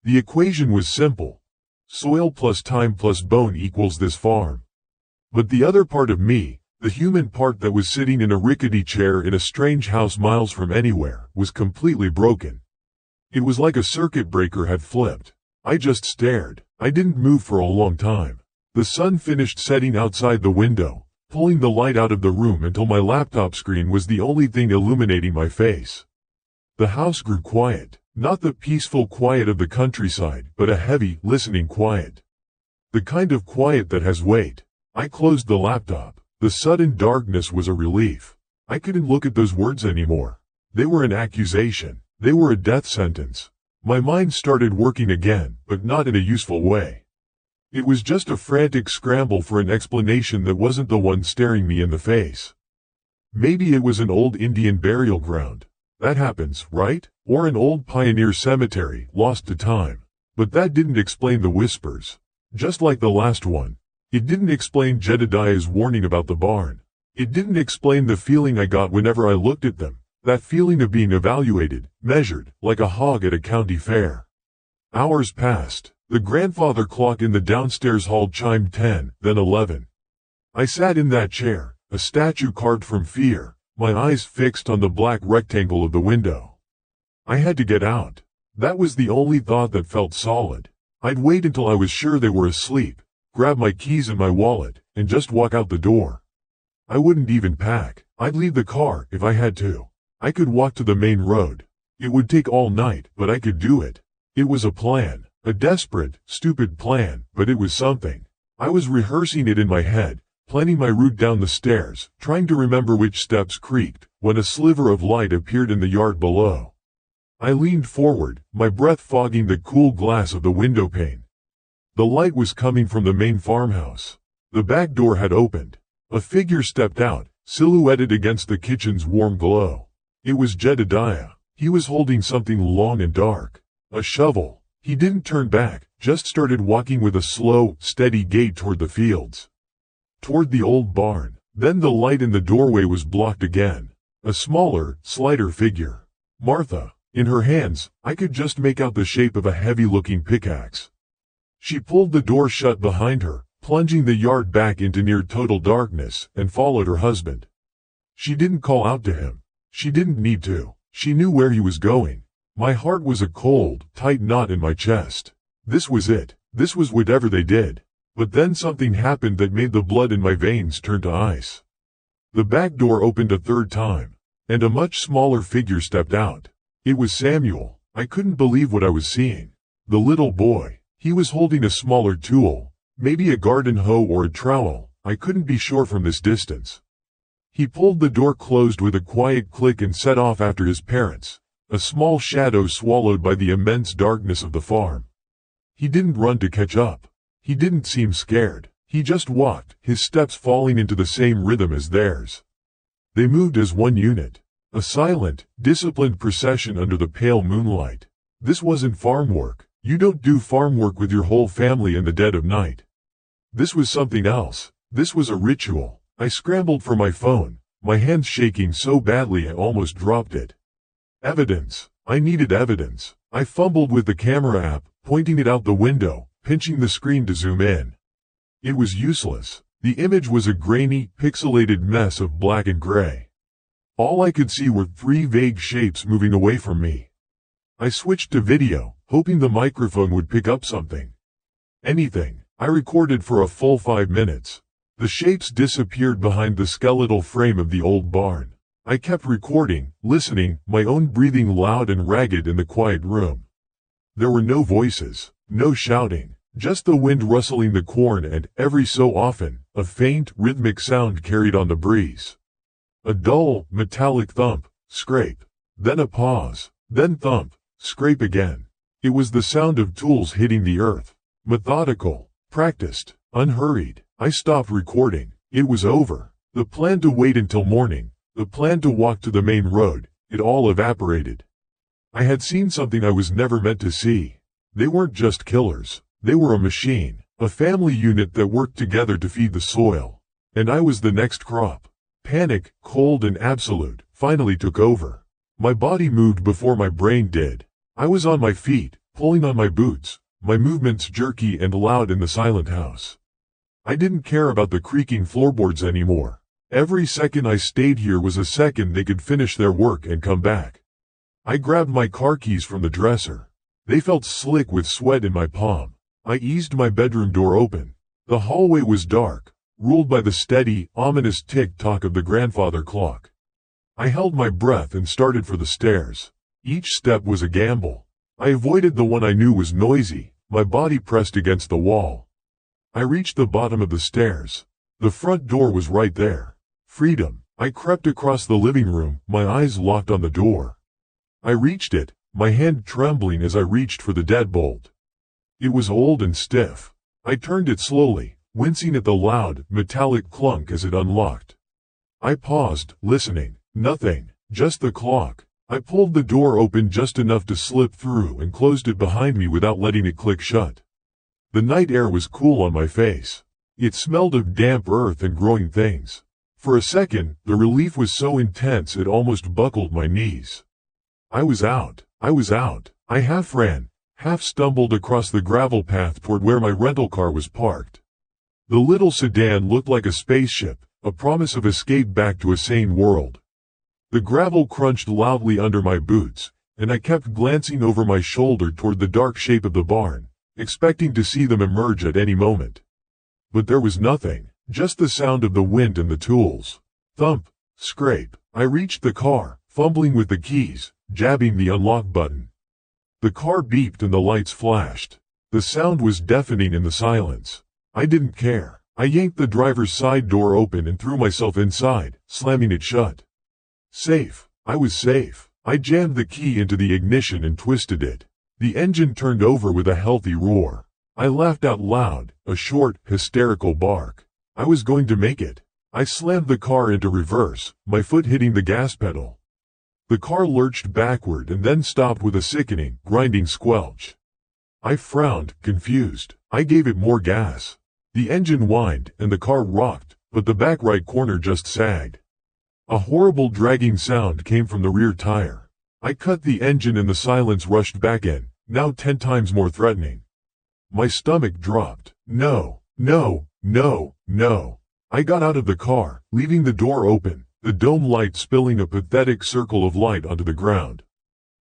S1: The equation was simple. Soil plus time plus bone equals this farm. But the other part of me, the human part that was sitting in a rickety chair in a strange house miles from anywhere, was completely broken. It was like a circuit breaker had flipped. I just stared. I didn't move for a long time. The sun finished setting outside the window, pulling the light out of the room until my laptop screen was the only thing illuminating my face. The house grew quiet, not the peaceful quiet of the countryside, but a heavy, listening quiet. The kind of quiet that has weight. I closed the laptop. The sudden darkness was a relief. I couldn't look at those words anymore. They were an accusation. They were a death sentence. My mind started working again, but not in a useful way. It was just a frantic scramble for an explanation that wasn't the one staring me in the face. Maybe it was an old Indian burial ground. That happens, right? Or an old pioneer cemetery, lost to time. But that didn't explain the whispers. Just like the last one. It didn't explain Jedediah's warning about the barn. It didn't explain the feeling I got whenever I looked at them. That feeling of being evaluated, measured, like a hog at a county fair. Hours passed. The grandfather clock in the downstairs hall chimed 10, then 11. I sat in that chair, a statue carved from fear, my eyes fixed on the black rectangle of the window. I had to get out. That was the only thought that felt solid. I'd wait until I was sure they were asleep, grab my keys and my wallet, and just walk out the door. I wouldn't even pack. I'd leave the car if I had to. I could walk to the main road. It would take all night, but I could do it. It was a plan. A desperate, stupid plan, but it was something. I was rehearsing it in my head, planning my route down the stairs, trying to remember which steps creaked, when a sliver of light appeared in the yard below. I leaned forward, my breath fogging the cool glass of the window pane. The light was coming from the main farmhouse. The back door had opened. A figure stepped out, silhouetted against the kitchen's warm glow. It was Jedediah. He was holding something long and dark. A shovel. He didn't turn back, just started walking with a slow, steady gait toward the fields. Toward the old barn. Then the light in the doorway was blocked again. A smaller, slighter figure. Martha. In her hands, I could just make out the shape of a heavy-looking pickaxe. She pulled the door shut behind her, plunging the yard back into near total darkness, and followed her husband. She didn't call out to him. She didn't need to. She knew where he was going. My heart was a cold, tight knot in my chest. This was it. This was whatever they did. But then something happened that made the blood in my veins turn to ice. The back door opened a third time, and a much smaller figure stepped out. It was Samuel. I couldn't believe what I was seeing. The little boy. He was holding a smaller tool, maybe a garden hoe or a trowel. I couldn't be sure from this distance. He pulled the door closed with a quiet click and set off after his parents. A small shadow swallowed by the immense darkness of the farm. He didn't run to catch up. He didn't seem scared. He just walked, his steps falling into the same rhythm as theirs. They moved as one unit. A silent, disciplined procession under the pale moonlight. This wasn't farm work. You don't do farm work with your whole family in the dead of night. This was something else. This was a ritual. I scrambled for my phone, my hands shaking so badly I almost dropped it. Evidence. I needed evidence. I fumbled with the camera app, pointing it out the window, pinching the screen to zoom in. It was useless. The image was a grainy, pixelated mess of black and gray. All I could see were three vague shapes moving away from me. I switched to video, hoping the microphone would pick up something. Anything. I recorded for a full 5 minutes. The shapes disappeared behind the skeletal frame of the old barn. I kept recording, listening, my own breathing loud and ragged in the quiet room. There were no voices, no shouting, just the wind rustling the corn and, every so often, a faint, rhythmic sound carried on the breeze. A dull, metallic thump, scrape. Then a pause. Then thump, scrape again. It was the sound of tools hitting the earth. Methodical, practiced, unhurried. I stopped recording. It was over. The plan to wait until morning. The plan to walk to the main road, it all evaporated. I had seen something I was never meant to see. They weren't just killers. They were a machine, a family unit that worked together to feed the soil. And I was the next crop. Panic, cold and absolute, finally took over. My body moved before my brain did. I was on my feet, pulling on my boots, my movements jerky and loud in the silent house. I didn't care about the creaking floorboards anymore. Every second I stayed here was a second they could finish their work and come back. I grabbed my car keys from the dresser. They felt slick with sweat in my palm. I eased my bedroom door open. The hallway was dark, ruled by the steady, ominous tick-tock of the grandfather clock. I held my breath and started for the stairs. Each step was a gamble. I avoided the one I knew was noisy, my body pressed against the wall. I reached the bottom of the stairs. The front door was right there. Freedom. I crept across the living room, my eyes locked on the door. I reached it, my hand trembling as I reached for the deadbolt. It was old and stiff. I turned it slowly, wincing at the loud, metallic clunk as it unlocked. I paused, listening. Nothing, just the clock. I pulled the door open just enough to slip through and closed it behind me without letting it click shut. The night air was cool on my face. It smelled of damp earth and growing things. For a second, the relief was so intense it almost buckled my knees. I was out. I half ran, half stumbled across the gravel path toward where my rental car was parked. The little sedan looked like a spaceship, a promise of escape back to a sane world. The gravel crunched loudly under my boots, and I kept glancing over my shoulder toward the dark shape of the barn, expecting to see them emerge at any moment. But there was nothing, just the sound of the wind and the tools. Thump, scrape. I reached the car, fumbling with the keys, jabbing the unlock button. The car beeped and the lights flashed. The sound was deafening in the silence. I didn't care. I yanked the driver's side door open and threw myself inside, slamming it shut. Safe. I was safe. I jammed the key into the ignition and twisted it. The engine turned over with a healthy roar. I laughed out loud, a short, hysterical bark. I was going to make it. I slammed the car into reverse, my foot hitting the gas pedal. The car lurched backward and then stopped with a sickening, grinding squelch. I frowned, confused. I gave it more gas. The engine whined and the car rocked, but the back right corner just sagged. A horrible dragging sound came from the rear tire. I cut the engine and the silence rushed back in, now 10 times more threatening. My stomach dropped. No. I got out of the car, leaving the door open, the dome light spilling a pathetic circle of light onto the ground.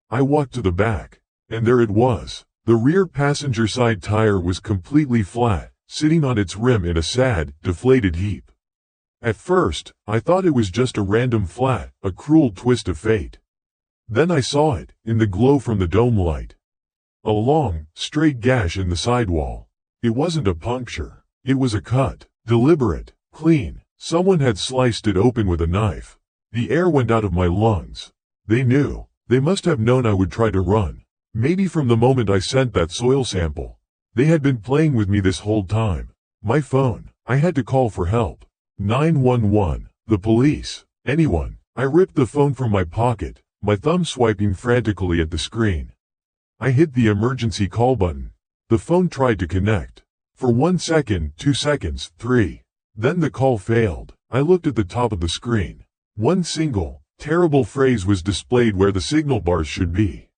S1: I walked to the back, and there it was. The rear passenger side tire was completely flat, sitting on its rim in a sad, deflated heap. At first, I thought it was just a random flat, a cruel twist of fate. Then I saw it, in the glow from the dome light. A long, straight gash in the sidewall. It wasn't a puncture. It was a cut, deliberate, clean. Someone had sliced it open with a knife. The air went out of my lungs. They knew. They must have known I would try to run. Maybe from the moment I sent that soil sample. They had been playing with me this whole time. My phone. I had to call for help. 911. The police. Anyone. I ripped the phone from my pocket, my thumb swiping frantically at the screen. I hit the emergency call button. The phone tried to connect. For 1 second, 2 seconds, 3. Then the call failed. I looked at the top of the screen. One single, terrible phrase was displayed where the signal bars should be.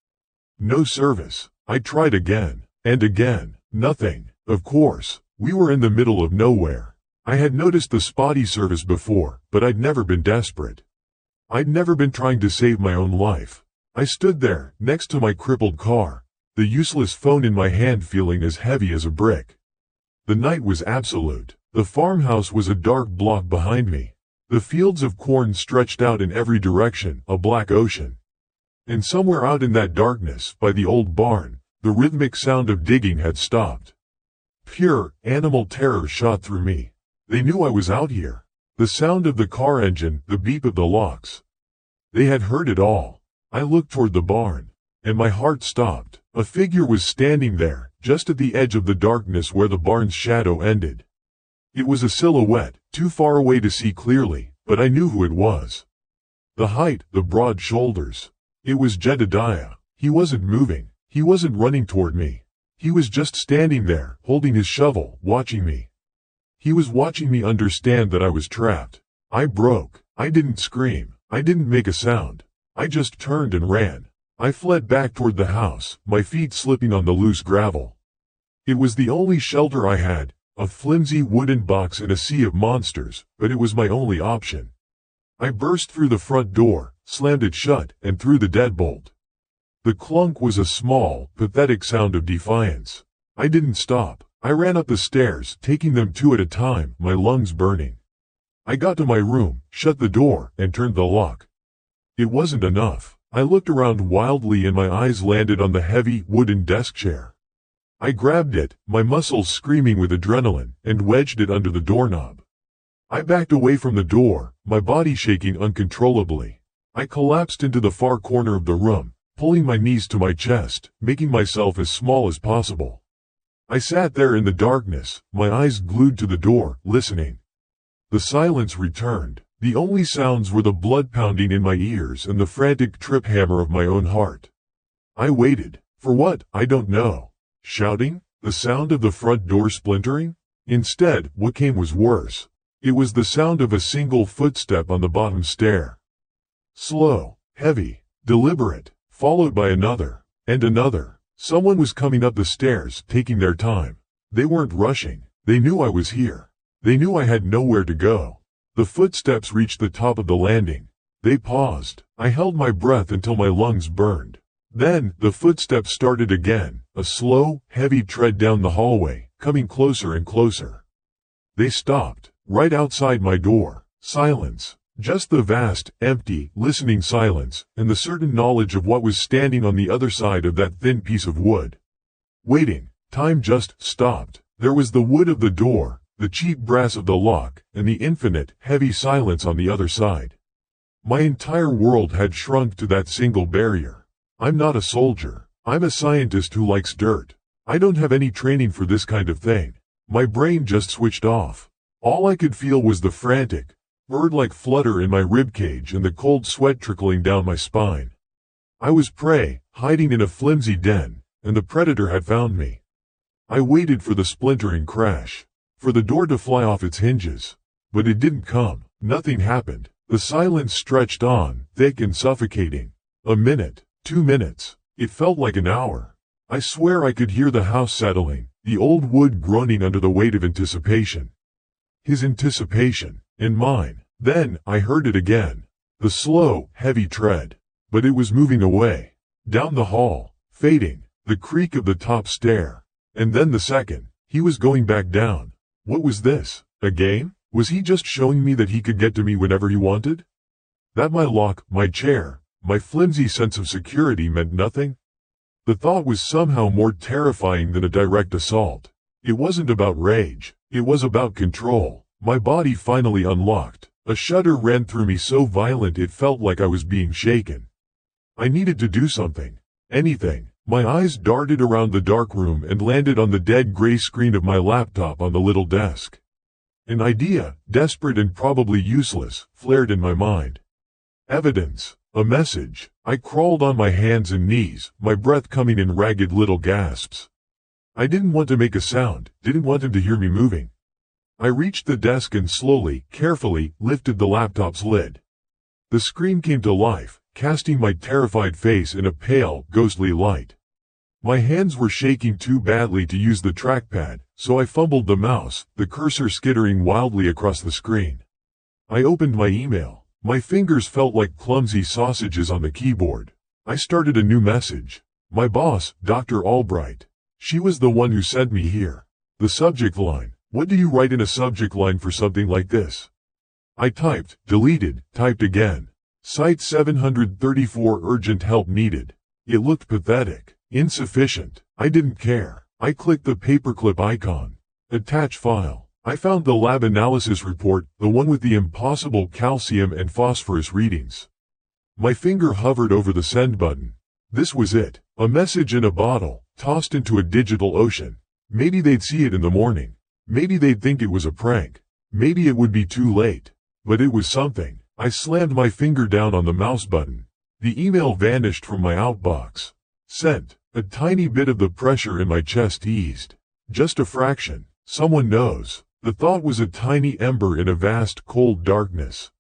S1: No service. I tried again. And again. Nothing. Of course, we were in the middle of nowhere. I had noticed the spotty service before, but I'd never been desperate. I'd never been trying to save my own life. I stood there, next to my crippled car, the useless phone in my hand feeling as heavy as a brick. The night was absolute. The farmhouse was a dark block behind me. The fields of corn stretched out in every direction, a black ocean. And somewhere out in that darkness, by the old barn, the rhythmic sound of digging had stopped. Pure, animal terror shot through me. They knew I was out here. The sound of the car engine, the beep of the locks. They had heard it all. I looked toward the barn, and my heart stopped. A figure was standing there, just at the edge of the darkness where the barn's shadow ended. It was a silhouette, too far away to see clearly, but I knew who it was. The height, the broad shoulders. It was Jedediah. He wasn't moving. He wasn't running toward me. He was just standing there, holding his shovel, watching me. He was watching me understand that I was trapped. I broke. I didn't scream. I didn't make a sound. I just turned and ran. I fled back toward the house, my feet slipping on the loose gravel. It was the only shelter I had, a flimsy wooden box in a sea of monsters, but it was my only option. I burst through the front door, slammed it shut, and threw the deadbolt. The clunk was a small, pathetic sound of defiance. I didn't stop. I ran up the stairs, taking them two at a time, my lungs burning. I got to my room, shut the door, and turned the lock. It wasn't enough. I looked around wildly and my eyes landed on the heavy, wooden desk chair. I grabbed it, my muscles screaming with adrenaline, and wedged it under the doorknob. I backed away from the door, my body shaking uncontrollably. I collapsed into the far corner of the room, pulling my knees to my chest, making myself as small as possible. I sat there in the darkness, my eyes glued to the door, listening. The silence returned. The only sounds were the blood pounding in my ears and the frantic trip hammer of my own heart. I waited. For what? I don't know. Shouting? The sound of the front door splintering? Instead, what came was worse. It was the sound of a single footstep on the bottom stair. Slow, heavy, deliberate, followed by another, and another. Someone was coming up the stairs, taking their time. They weren't rushing. They knew I was here. They knew I had nowhere to go. The footsteps reached the top of the landing. They paused. I held my breath until my lungs burned. Then, the footsteps started again, a slow, heavy tread down the hallway, coming closer and closer. They stopped, right outside my door. Silence. Just the vast, empty, listening silence, and the certain knowledge of what was standing on the other side of that thin piece of wood. Waiting. Time just stopped. There was the wood of the door, the cheap brass of the lock, and the infinite, heavy silence on the other side. My entire world had shrunk to that single barrier. I'm not a soldier. I'm a scientist who likes dirt. I don't have any training for this kind of thing. My brain just switched off. All I could feel was the frantic, bird-like flutter in my ribcage and the cold sweat trickling down my spine. I was prey, hiding in a flimsy den, and the predator had found me. I waited for the splintering crash, for the door to fly off its hinges. But it didn't come. Nothing happened. The silence stretched on, thick and suffocating. A minute, 2 minutes. It felt like an hour. I swear I could hear the house settling, the old wood groaning under the weight of anticipation. His anticipation, and mine. Then, I heard it again. The slow, heavy tread. But it was moving away. Down the hall, fading. The creak of the top stair. And then the second. He was going back down. What was this? A game? Was he just showing me that he could get to me whenever he wanted? That my lock, my chair, my flimsy sense of security meant nothing? The thought was somehow more terrifying than a direct assault. It wasn't about rage. It was about control. My body finally unlocked. A shudder ran through me so violent it felt like I was being shaken. I needed to do something. Anything. My eyes darted around the dark room and landed on the dead gray screen of my laptop on the little desk. An idea, desperate and probably useless, flared in my mind. Evidence. A message. I crawled on my hands and knees, my breath coming in ragged little gasps. I didn't want to make a sound, didn't want him to hear me moving. I reached the desk and slowly, carefully, lifted the laptop's lid. The screen came to life, casting my terrified face in a pale, ghostly light. My hands were shaking too badly to use the trackpad, so I fumbled the mouse, the cursor skittering wildly across the screen. I opened my email. My fingers felt like clumsy sausages on the keyboard. I started a new message. My boss, Dr. Albright. She was the one who sent me here. The subject line. What do you write in a subject line for something like this? I typed, deleted, typed again. Site 734 urgent help needed. It looked pathetic. Insufficient. I didn't care. I clicked the paperclip icon. Attach file. I found the lab analysis report, the one with the impossible calcium and phosphorus readings. My finger hovered over the send button. This was it. A message in a bottle, tossed into a digital ocean. Maybe they'd see it in the morning. Maybe they'd think it was a prank. Maybe it would be too late. But it was something. I slammed my finger down on the mouse button. The email vanished from my outbox. Sent. A tiny bit of the pressure in my chest eased. Just a fraction. Someone knows. The thought was a tiny ember in a vast, cold darkness.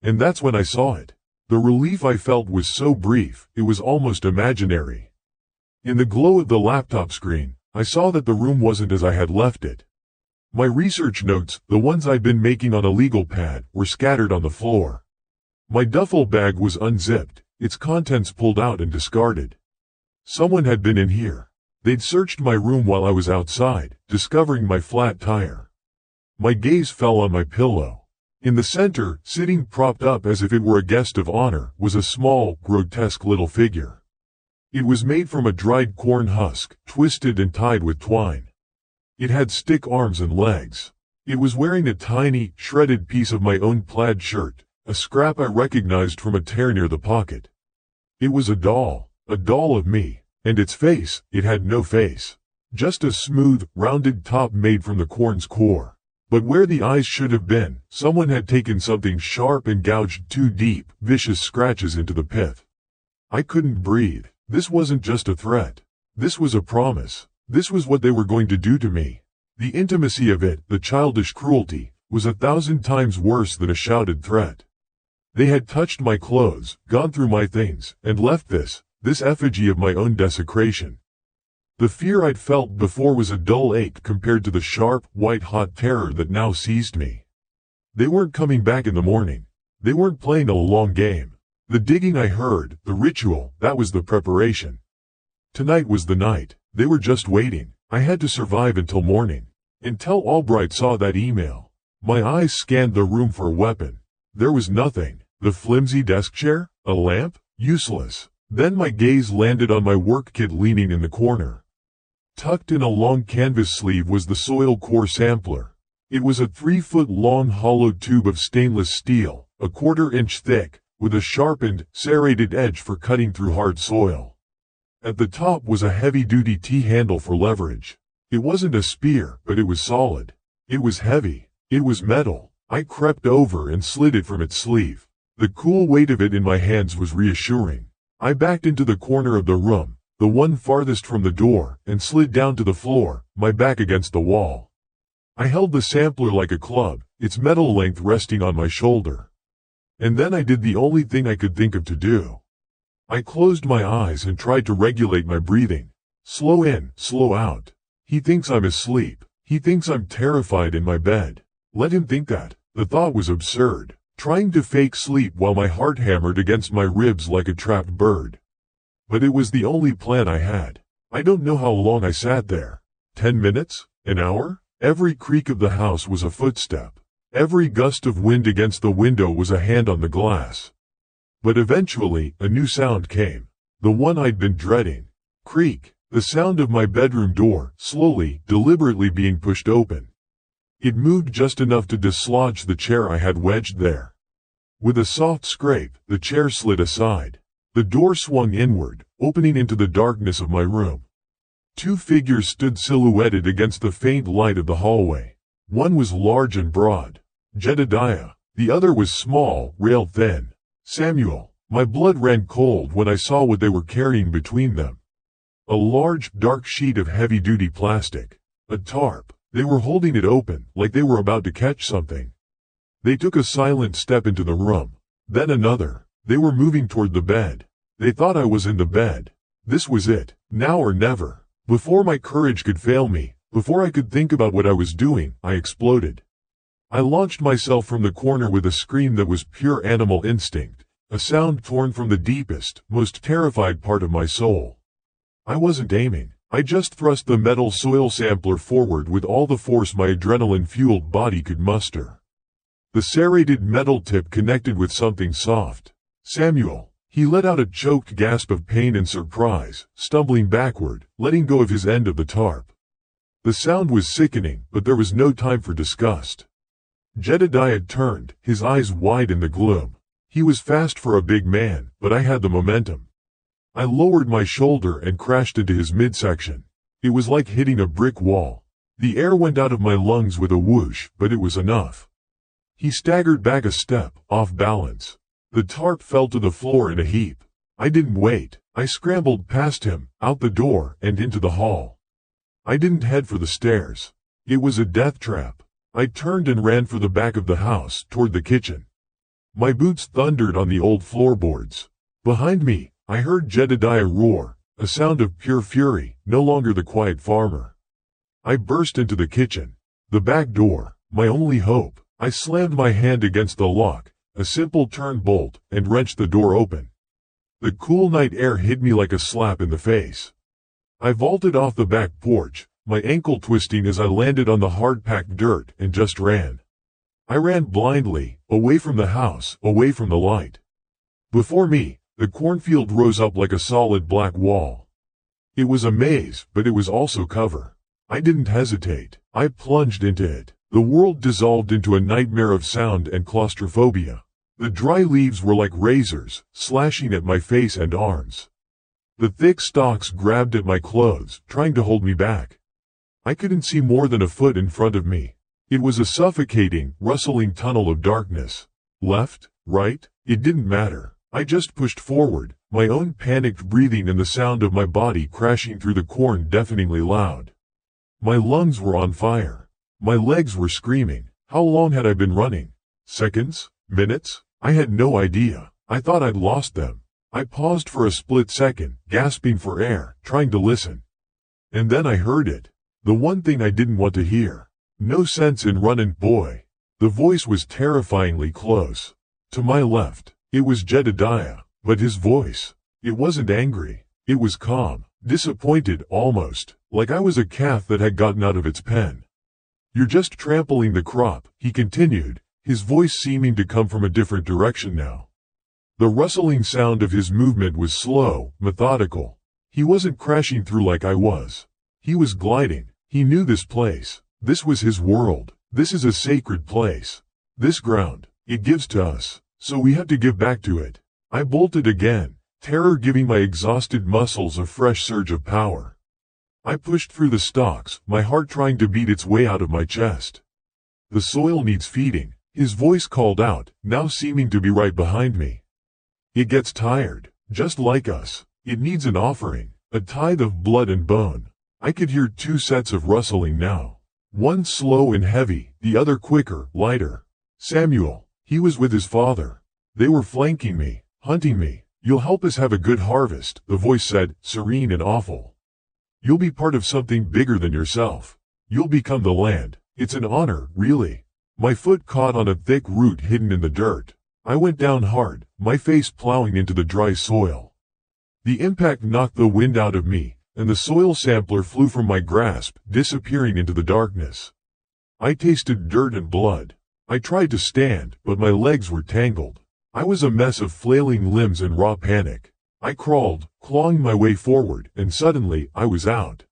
S1: And that's when I saw it. The relief I felt was so brief, it was almost imaginary. In the glow of the laptop screen, I saw that the room wasn't as I had left it. My research notes, the ones I'd been making on a legal pad, were scattered on the floor. My duffel bag was unzipped, its contents pulled out and discarded. Someone had been in here. They'd searched my room while I was outside, discovering my flat tire. My gaze fell on my pillow. In the center, sitting propped up as if it were a guest of honor, was a small, grotesque little figure. It was made from a dried corn husk, twisted and tied with twine. It had stick arms and legs. It was wearing a tiny, shredded piece of my own plaid shirt, a scrap I recognized from a tear near the pocket. It was a doll of me, and its face, it had no face. Just a smooth, rounded top made from the corn's core. But where the eyes should have been, someone had taken something sharp and gouged two deep, vicious scratches into the pith. I couldn't breathe. This wasn't just a threat. This was a promise. This was what they were going to do to me. The intimacy of it, the childish cruelty, was 1,000 times worse than a shouted threat. They had touched my clothes, gone through my things, and left this effigy of my own desecration. The fear I'd felt before was a dull ache compared to the sharp, white-hot terror that now seized me. They weren't coming back in the morning. They weren't playing a long game. The digging I heard, the ritual, that was the preparation. Tonight was the night. They were just waiting. I had to survive until morning. Until Albright saw that email. My eyes scanned the room for a weapon. There was nothing. The flimsy desk chair? A lamp? Useless. Then my gaze landed on my work kit leaning in the corner. Tucked in a long canvas sleeve was the soil core sampler. It was a 3-foot-long hollow tube of stainless steel, a 1/4 inch thick, with a sharpened, serrated edge for cutting through hard soil. At the top was a heavy-duty T-handle for leverage. It wasn't a spear, but it was solid. It was heavy. It was metal. I crept over and slid it from its sleeve. The cool weight of it in my hands was reassuring. I backed into the corner of the room, the one farthest from the door, and slid down to the floor, my back against the wall. I held the sampler like a club, its metal length resting on my shoulder. And then I did the only thing I could think of to do. I closed my eyes and tried to regulate my breathing. Slow in, slow out. He thinks I'm asleep. He thinks I'm terrified in my bed. Let him think that. The thought was absurd. Trying to fake sleep while my heart hammered against my ribs like a trapped bird. But it was the only plan I had. I don't know how long I sat there. 10 minutes? An hour? Every creak of the house was a footstep. Every gust of wind against the window was a hand on the glass. But eventually, a new sound came. The one I'd been dreading. Creak. The sound of my bedroom door, slowly, deliberately being pushed open. It moved just enough to dislodge the chair I had wedged there. With a soft scrape, the chair slid aside. The door swung inward, opening into the darkness of my room. Two figures stood silhouetted against the faint light of the hallway. One was large and broad. Jedediah. The other was small, rail-thin. Samuel. My blood ran cold when I saw what they were carrying between them. A large, dark sheet of heavy-duty plastic. A tarp. They were holding it open, like they were about to catch something. They took a silent step into the room. Then another. They were moving toward the bed. They thought I was in the bed. This was it. Now or never. Before my courage could fail me, before I could think about what I was doing, I exploded. I launched myself from the corner with a scream that was pure animal instinct, a sound torn from the deepest, most terrified part of my soul. I wasn't aiming. I just thrust the metal soil sampler forward with all the force my adrenaline-fueled body could muster. The serrated metal tip connected with something soft. Samuel. He let out a choked gasp of pain and surprise, stumbling backward, letting go of his end of the tarp. The sound was sickening, but there was no time for disgust. Jedediah turned, his eyes wide in the gloom. He was fast for a big man, but I had the momentum. I lowered my shoulder and crashed into his midsection. It was like hitting a brick wall. The air went out of my lungs with a whoosh, but it was enough. He staggered back a step, off balance. The tarp fell to the floor in a heap. I didn't wait. I scrambled past him, out the door, and into the hall. I didn't head for the stairs. It was a death trap. I turned and ran for the back of the house, toward the kitchen. My boots thundered on the old floorboards. Behind me, I heard Jedediah roar, a sound of pure fury, no longer the quiet farmer. I burst into the kitchen. The back door, my only hope. I slammed my hand against the lock, a simple turn bolt, and wrenched the door open. The cool night air hit me like a slap in the face. I vaulted off the back porch, my ankle twisting as I landed on the hard-packed dirt, and just ran. I ran blindly, away from the house, away from the light. Before me, the cornfield rose up like a solid black wall. It was a maze, but it was also cover. I didn't hesitate. I plunged into it. The world dissolved into a nightmare of sound and claustrophobia. The dry leaves were like razors, slashing at my face and arms. The thick stalks grabbed at my clothes, trying to hold me back. I couldn't see more than a foot in front of me. It was a suffocating, rustling tunnel of darkness. Left, right, it didn't matter. I just pushed forward, my own panicked breathing and the sound of my body crashing through the corn deafeningly loud. My lungs were on fire. My legs were screaming. How long had I been running? Seconds? Minutes? I had no idea. I thought I'd lost them. I paused for a split second, gasping for air, trying to listen. And then I heard it. The one thing I didn't want to hear. No sense in running, boy. The voice was terrifyingly close. To my left, it was Jedediah, but his voice, it wasn't angry. It was calm, disappointed almost, like I was a calf that had gotten out of its pen. You're just trampling the crop, he continued, his voice seeming to come from a different direction now. The rustling sound of his movement was slow, methodical. He wasn't crashing through like I was. He was gliding. He knew this place. This was his world. This is a sacred place. This ground, it gives to us, so we have to give back to it. I bolted again, terror giving my exhausted muscles a fresh surge of power. I pushed through the stalks, my heart trying to beat its way out of my chest. The soil needs feeding, his voice called out, now seeming to be right behind me. It gets tired, just like us. It needs an offering, a tithe of blood and bone. I could hear two sets of rustling now. One slow and heavy, the other quicker, lighter. Samuel, he was with his father. They were flanking me, hunting me. You'll help us have a good harvest, the voice said, serene and awful. You'll be part of something bigger than yourself. You'll become the land. It's an honor, really. My foot caught on a thick root hidden in the dirt. I went down hard, my face plowing into the dry soil. The impact knocked the wind out of me, and the soil sampler flew from my grasp, disappearing into the darkness. I tasted dirt and blood. I tried to stand, but my legs were tangled. I was a mess of flailing limbs and raw panic. I crawled, clawing my way forward, and suddenly, I was out.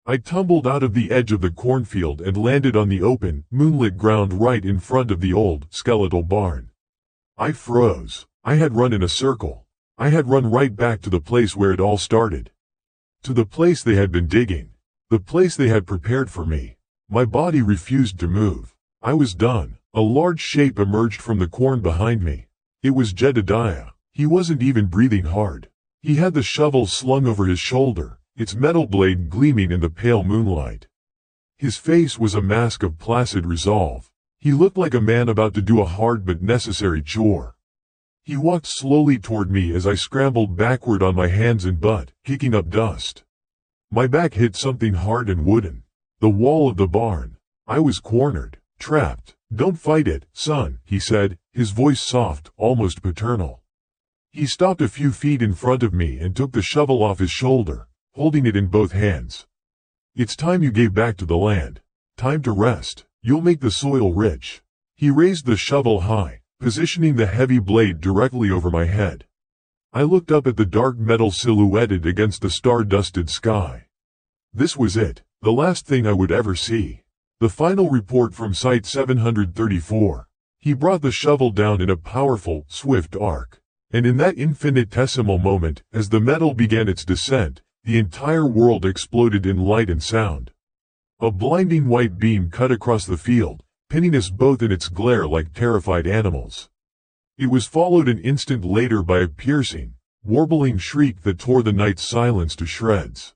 S1: I tumbled out of the edge of the cornfield and landed on the open, moonlit ground right in front of the old, skeletal barn. I froze. I had run in a circle. I had run right back to the place where it all started. To the place they had been digging. The place they had prepared for me. My body refused to move. I was done. A large shape emerged from the corn behind me. It was Jedediah. He wasn't even breathing hard. He had the shovel slung over his shoulder, its metal blade gleaming in the pale moonlight. His face was a mask of placid resolve. He looked like a man about to do a hard but necessary chore. He walked slowly toward me as I scrambled backward on my hands and butt, kicking up dust. My back hit something hard and wooden. The wall of the barn. I was cornered, trapped. Don't fight it, son, he said, his voice soft, almost paternal. He stopped a few feet in front of me and took the shovel off his shoulder, holding it in both hands. It's time you gave back to the land. Time to rest. You'll make the soil rich. He raised the shovel high, positioning the heavy blade directly over my head. I looked up at the dark metal silhouetted against the star-dusted sky. This was it, the last thing I would ever see. The final report from Site 734. He brought the shovel down in a powerful, swift arc. And in that infinitesimal moment, as the metal began its descent, the entire world exploded in light and sound. A blinding white beam cut across the field, pinning us both in its glare like terrified animals. It was followed an instant later by a piercing, warbling shriek that tore the night's silence to shreds.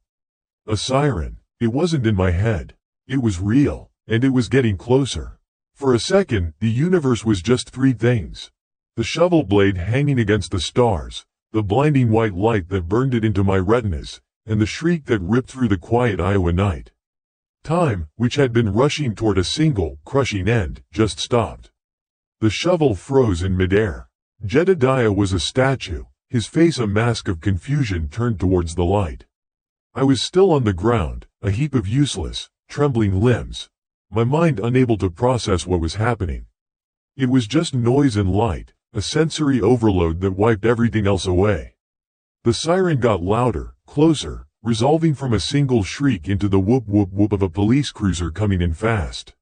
S1: A siren. It wasn't in my head. It was real, and it was getting closer. For a second, the universe was just three things. The shovel blade hanging against the stars, the blinding white light that burned it into my retinas, and the shriek that ripped through the quiet Iowa night. Time, which had been rushing toward a single, crushing end, just stopped. The shovel froze in midair. Jedediah was a statue, his face a mask of confusion turned towards the light. I was still on the ground, a heap of useless, trembling limbs, my mind unable to process what was happening. It was just noise and light, a sensory overload that wiped everything else away. The siren got louder, closer, resolving from a single shriek into the whoop whoop whoop of a police cruiser coming in fast.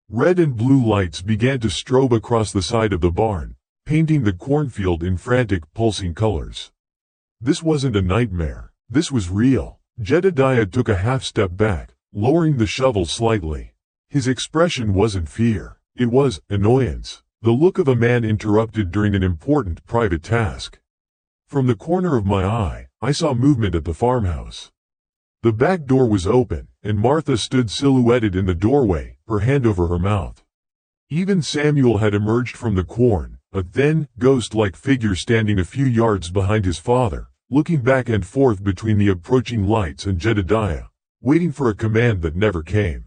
S1: Red and blue lights began to strobe across the side of the barn, painting the cornfield in frantic, pulsing colors. This wasn't a nightmare. This was real. Jedediah took a half step back, lowering the shovel slightly. His expression wasn't fear. It was annoyance, the look of a man interrupted during an important private task. From the corner of my eye, I saw movement at the farmhouse. The back door was open, and Martha stood silhouetted in the doorway, her hand over her mouth. Even Samuel had emerged from the corn, a thin, ghost-like figure standing a few yards behind his father, looking back and forth between the approaching lights and Jedediah, waiting for a command that never came.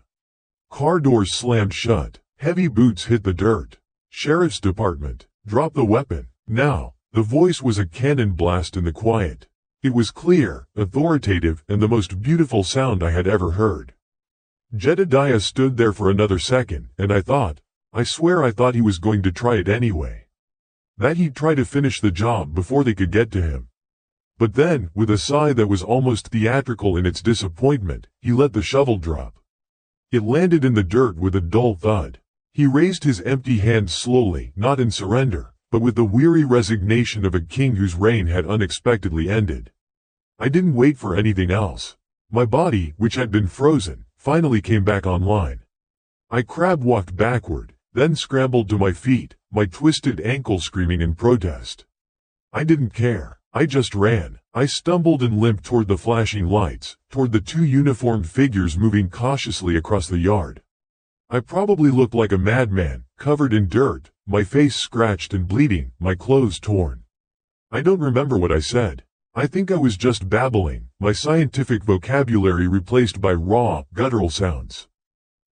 S1: Car doors slammed shut, heavy boots hit the dirt. Sheriff's Department, drop the weapon, now. The voice was a cannon blast in the quiet. It was clear, authoritative, and the most beautiful sound I had ever heard. Jedediah stood there for another second, and I swear I thought he was going to try it anyway. That he'd try to finish the job before they could get to him. But then, with a sigh that was almost theatrical in its disappointment, he let the shovel drop. It landed in the dirt with a dull thud. He raised his empty hand slowly, not in surrender, but with the weary resignation of a king whose reign had unexpectedly ended. I didn't wait for anything else. My body, which had been frozen, finally came back online. I crab-walked backward, then scrambled to my feet, my twisted ankle screaming in protest. I didn't care. I just ran. I stumbled and limped toward the flashing lights, toward the two uniformed figures moving cautiously across the yard. I probably looked like a madman, covered in dirt, my face scratched and bleeding, my clothes torn. I don't remember what I said. I think I was just babbling, my scientific vocabulary replaced by raw, guttural sounds.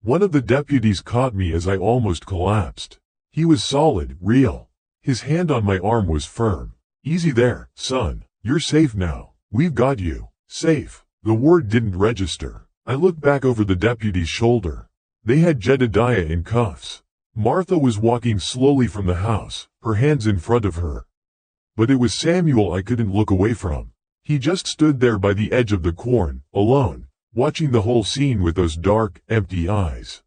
S1: One of the deputies caught me as I almost collapsed. He was solid, real. His hand on my arm was firm. Easy there, son. You're safe now. We've got you. Safe. The word didn't register. I looked back over the deputy's shoulder. They had Jedediah in cuffs. Martha was walking slowly from the house, her hands in front of her. But it was Samuel I couldn't look away from. He just stood there by the edge of the corn, alone, watching the whole scene with those dark, empty eyes.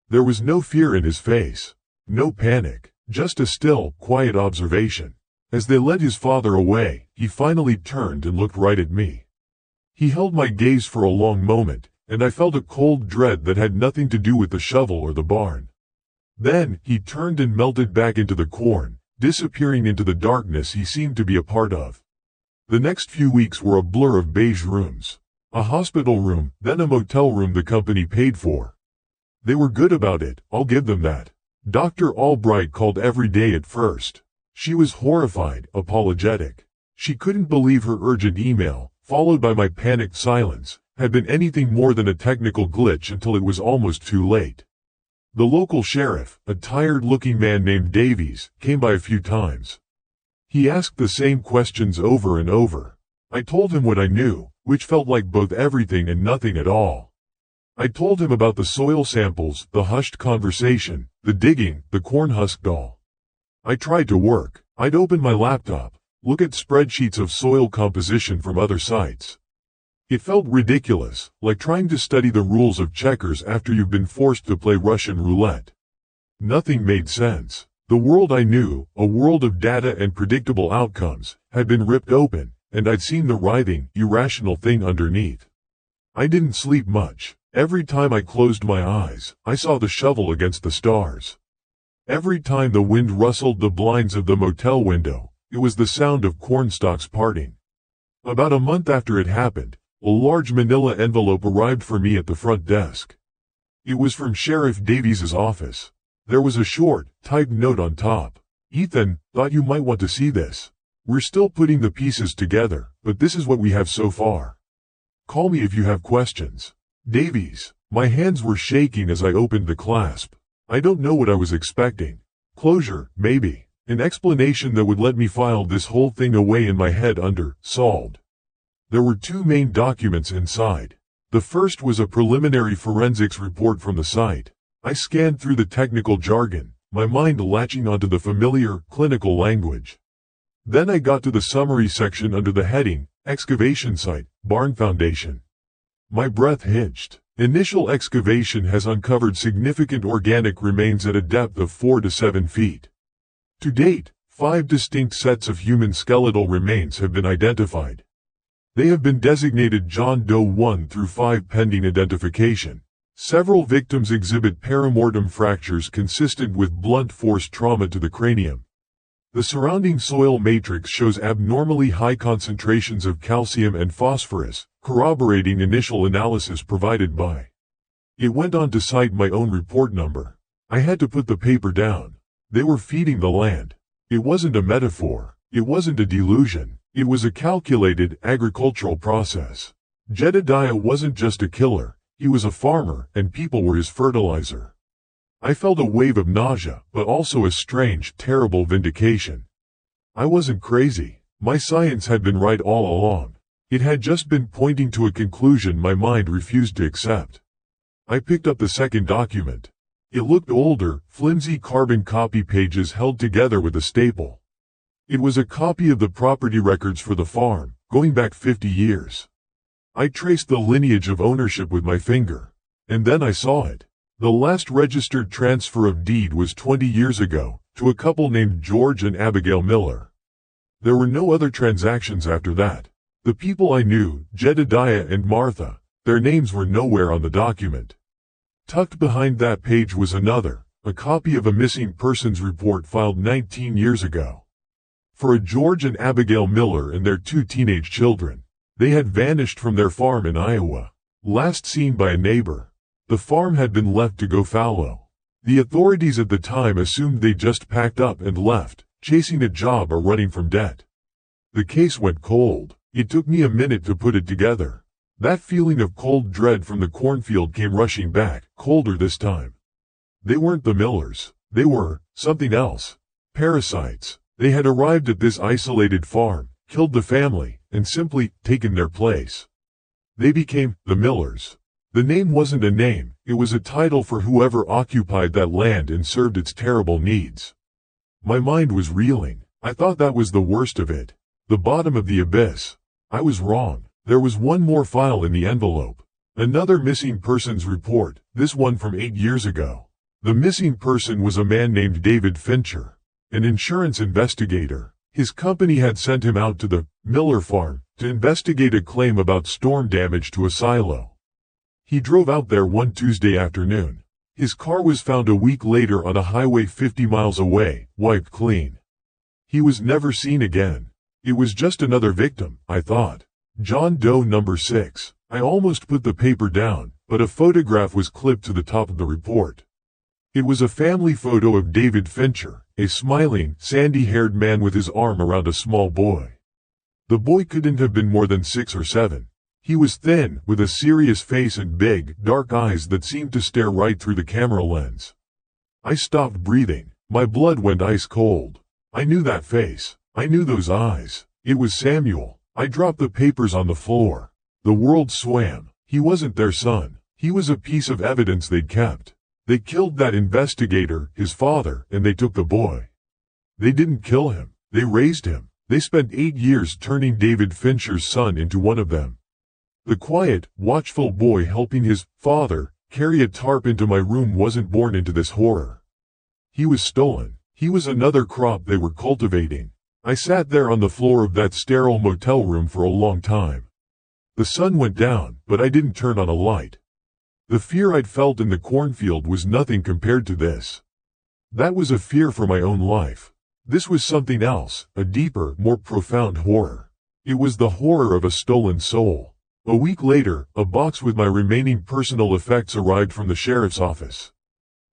S1: There was no fear in his face. No panic. Just a still, quiet observation. As they led his father away, he finally turned and looked right at me. He held my gaze for a long moment, and I felt a cold dread that had nothing to do with the shovel or the barn. Then, he turned and melted back into the corn, disappearing into the darkness he seemed to be a part of. The next few weeks were a blur of beige rooms. A hospital room, then a motel room the company paid for. They were good about it, I'll give them that. Dr. Albright called every day at first. She was horrified, apologetic. She couldn't believe her urgent email, followed by my panicked silence, had been anything more than a technical glitch until it was almost too late. The local sheriff, a tired-looking man named Davies, came by a few times. He asked the same questions over and over. I told him what I knew, which felt like both everything and nothing at all. I told him about the soil samples, the hushed conversation, the digging, the corn husk doll. I tried to work. I'd open my laptop, look at spreadsheets of soil composition from other sites. It felt ridiculous, like trying to study the rules of checkers after you've been forced to play Russian roulette. Nothing made sense. The world I knew, a world of data and predictable outcomes, had been ripped open, and I'd seen the writhing, irrational thing underneath. I didn't sleep much. Every time I closed my eyes, I saw the shovel against the stars. Every time the wind rustled the blinds of the motel window, it was the sound of cornstalks parting. About a month after it happened, a large manila envelope arrived for me at the front desk. It was from Sheriff Davies's office. There was a short, typed note on top. Ethan, thought you might want to see this. We're still putting the pieces together, but this is what we have so far. Call me if you have questions. Davies. My hands were shaking as I opened the clasp. I don't know what I was expecting. Closure, maybe. An explanation that would let me file this whole thing away in my head under solved. There were two main documents inside. The first was a preliminary forensics report from the site. I scanned through the technical jargon, my mind latching onto the familiar, clinical language. Then I got to the summary section under the heading, Excavation Site, Barn Foundation. My breath hitched. Initial excavation has uncovered significant organic remains at a depth of 4 to 7 feet. To date, 5 distinct sets of human skeletal remains have been identified. They have been designated John Doe 1 through 5 pending identification. Several victims exhibit perimortem fractures consistent with blunt force trauma to the cranium. The surrounding soil matrix shows abnormally high concentrations of calcium and phosphorus, corroborating initial analysis provided by. It went on to cite my own report number. I had to put the paper down. They were feeding the land. It wasn't a metaphor. It wasn't a delusion. It was a calculated, agricultural process. Jedediah wasn't just a killer. He was a farmer, and people were his fertilizer. I felt a wave of nausea, but also a strange, terrible vindication. I wasn't crazy. My science had been right all along. It had just been pointing to a conclusion my mind refused to accept. I picked up the second document. It looked older, flimsy carbon copy pages held together with a staple. It was a copy of the property records for the farm, going back 50 years. I traced the lineage of ownership with my finger. And then I saw it. The last registered transfer of deed was 20 years ago, to a couple named George and Abigail Miller. There were no other transactions after that. The people I knew, Jedediah and Martha, their names were nowhere on the document. Tucked behind that page was another, a copy of a missing persons report filed 19 years ago. For a George and Abigail Miller and their 2 teenage children. They had vanished from their farm in Iowa. Last seen by a neighbor. The farm had been left to go fallow. The authorities at the time assumed they just packed up and left, chasing a job or running from debt. The case went cold. It took me a minute to put it together. That feeling of cold dread from the cornfield came rushing back, colder this time. They weren't the Millers. They were something else. Parasites. They had arrived at this isolated farm, killed the family, and simply taken their place. They became the Millers. The name wasn't a name, it was a title for whoever occupied that land and served its terrible needs. My mind was reeling. I thought that was the worst of it. The bottom of the abyss. I was wrong. There was one more file in the envelope. Another missing persons report, this one from 8 years ago. The missing person was a man named David Fincher, an insurance investigator. His company had sent him out to the Miller farm to investigate a claim about storm damage to a silo. He drove out there one Tuesday afternoon. His car was found a week later on a highway 50 miles away, wiped clean. He was never seen again. It was just another victim, I thought. John Doe number 6. I almost put the paper down, but a photograph was clipped to the top of the report. It was a family photo of David Fincher, a smiling, sandy-haired man with his arm around a small boy. The boy couldn't have been more than 6 or 7. He was thin, with a serious face and big, dark eyes that seemed to stare right through the camera lens. I stopped breathing. My blood went ice cold. I knew that face. I knew those eyes. It was Samuel. I dropped the papers on the floor. The world swam. He wasn't their son. He was a piece of evidence they'd kept. They killed that investigator, his father, and they took the boy. They didn't kill him. They raised him. They spent 8 years turning David Fincher's son into one of them. The quiet, watchful boy helping his father carry a tarp into my room wasn't born into this horror. He was stolen. He was another crop they were cultivating. I sat there on the floor of that sterile motel room for a long time. The sun went down, but I didn't turn on a light. The fear I'd felt in the cornfield was nothing compared to this. That was a fear for my own life. This was something else, a deeper, more profound horror. It was the horror of a stolen soul. A week later, a box with my remaining personal effects arrived from the sheriff's office.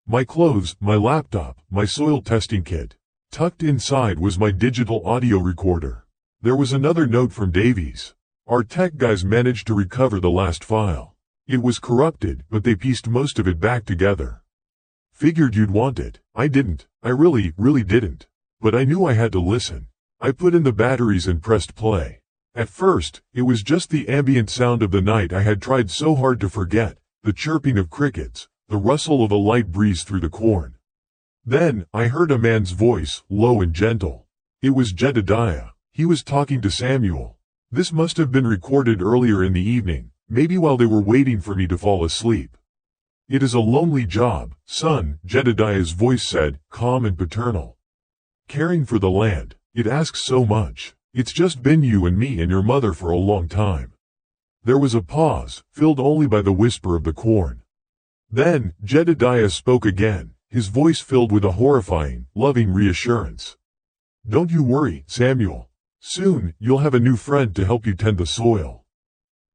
S1: My clothes, my laptop, my soil testing kit. Tucked inside was my digital audio recorder. There was another note from Davies. Our tech guys managed to recover the last file. It was corrupted, but they pieced most of it back together. Figured you'd want it. I didn't. I really didn't. But I knew I had to listen. I put in the batteries and pressed play. At first, it was just the ambient sound of the night I had tried so hard to forget, the chirping of crickets, the rustle of a light breeze through the corn. Then, I heard a man's voice, low and gentle. It was Jedediah. He was talking to Samuel. This must have been recorded earlier in the evening, maybe while they were waiting for me to fall asleep. It is a lonely job, son, Jedediah's voice said, calm and paternal. Caring for the land, it asks so much. It's just been you and me and your mother for a long time. There was a pause, filled only by the whisper of the corn. Then, Jedediah spoke again, his voice filled with a horrifying, loving reassurance. Don't you worry, Samuel. Soon, you'll have a new friend to help you tend the soil.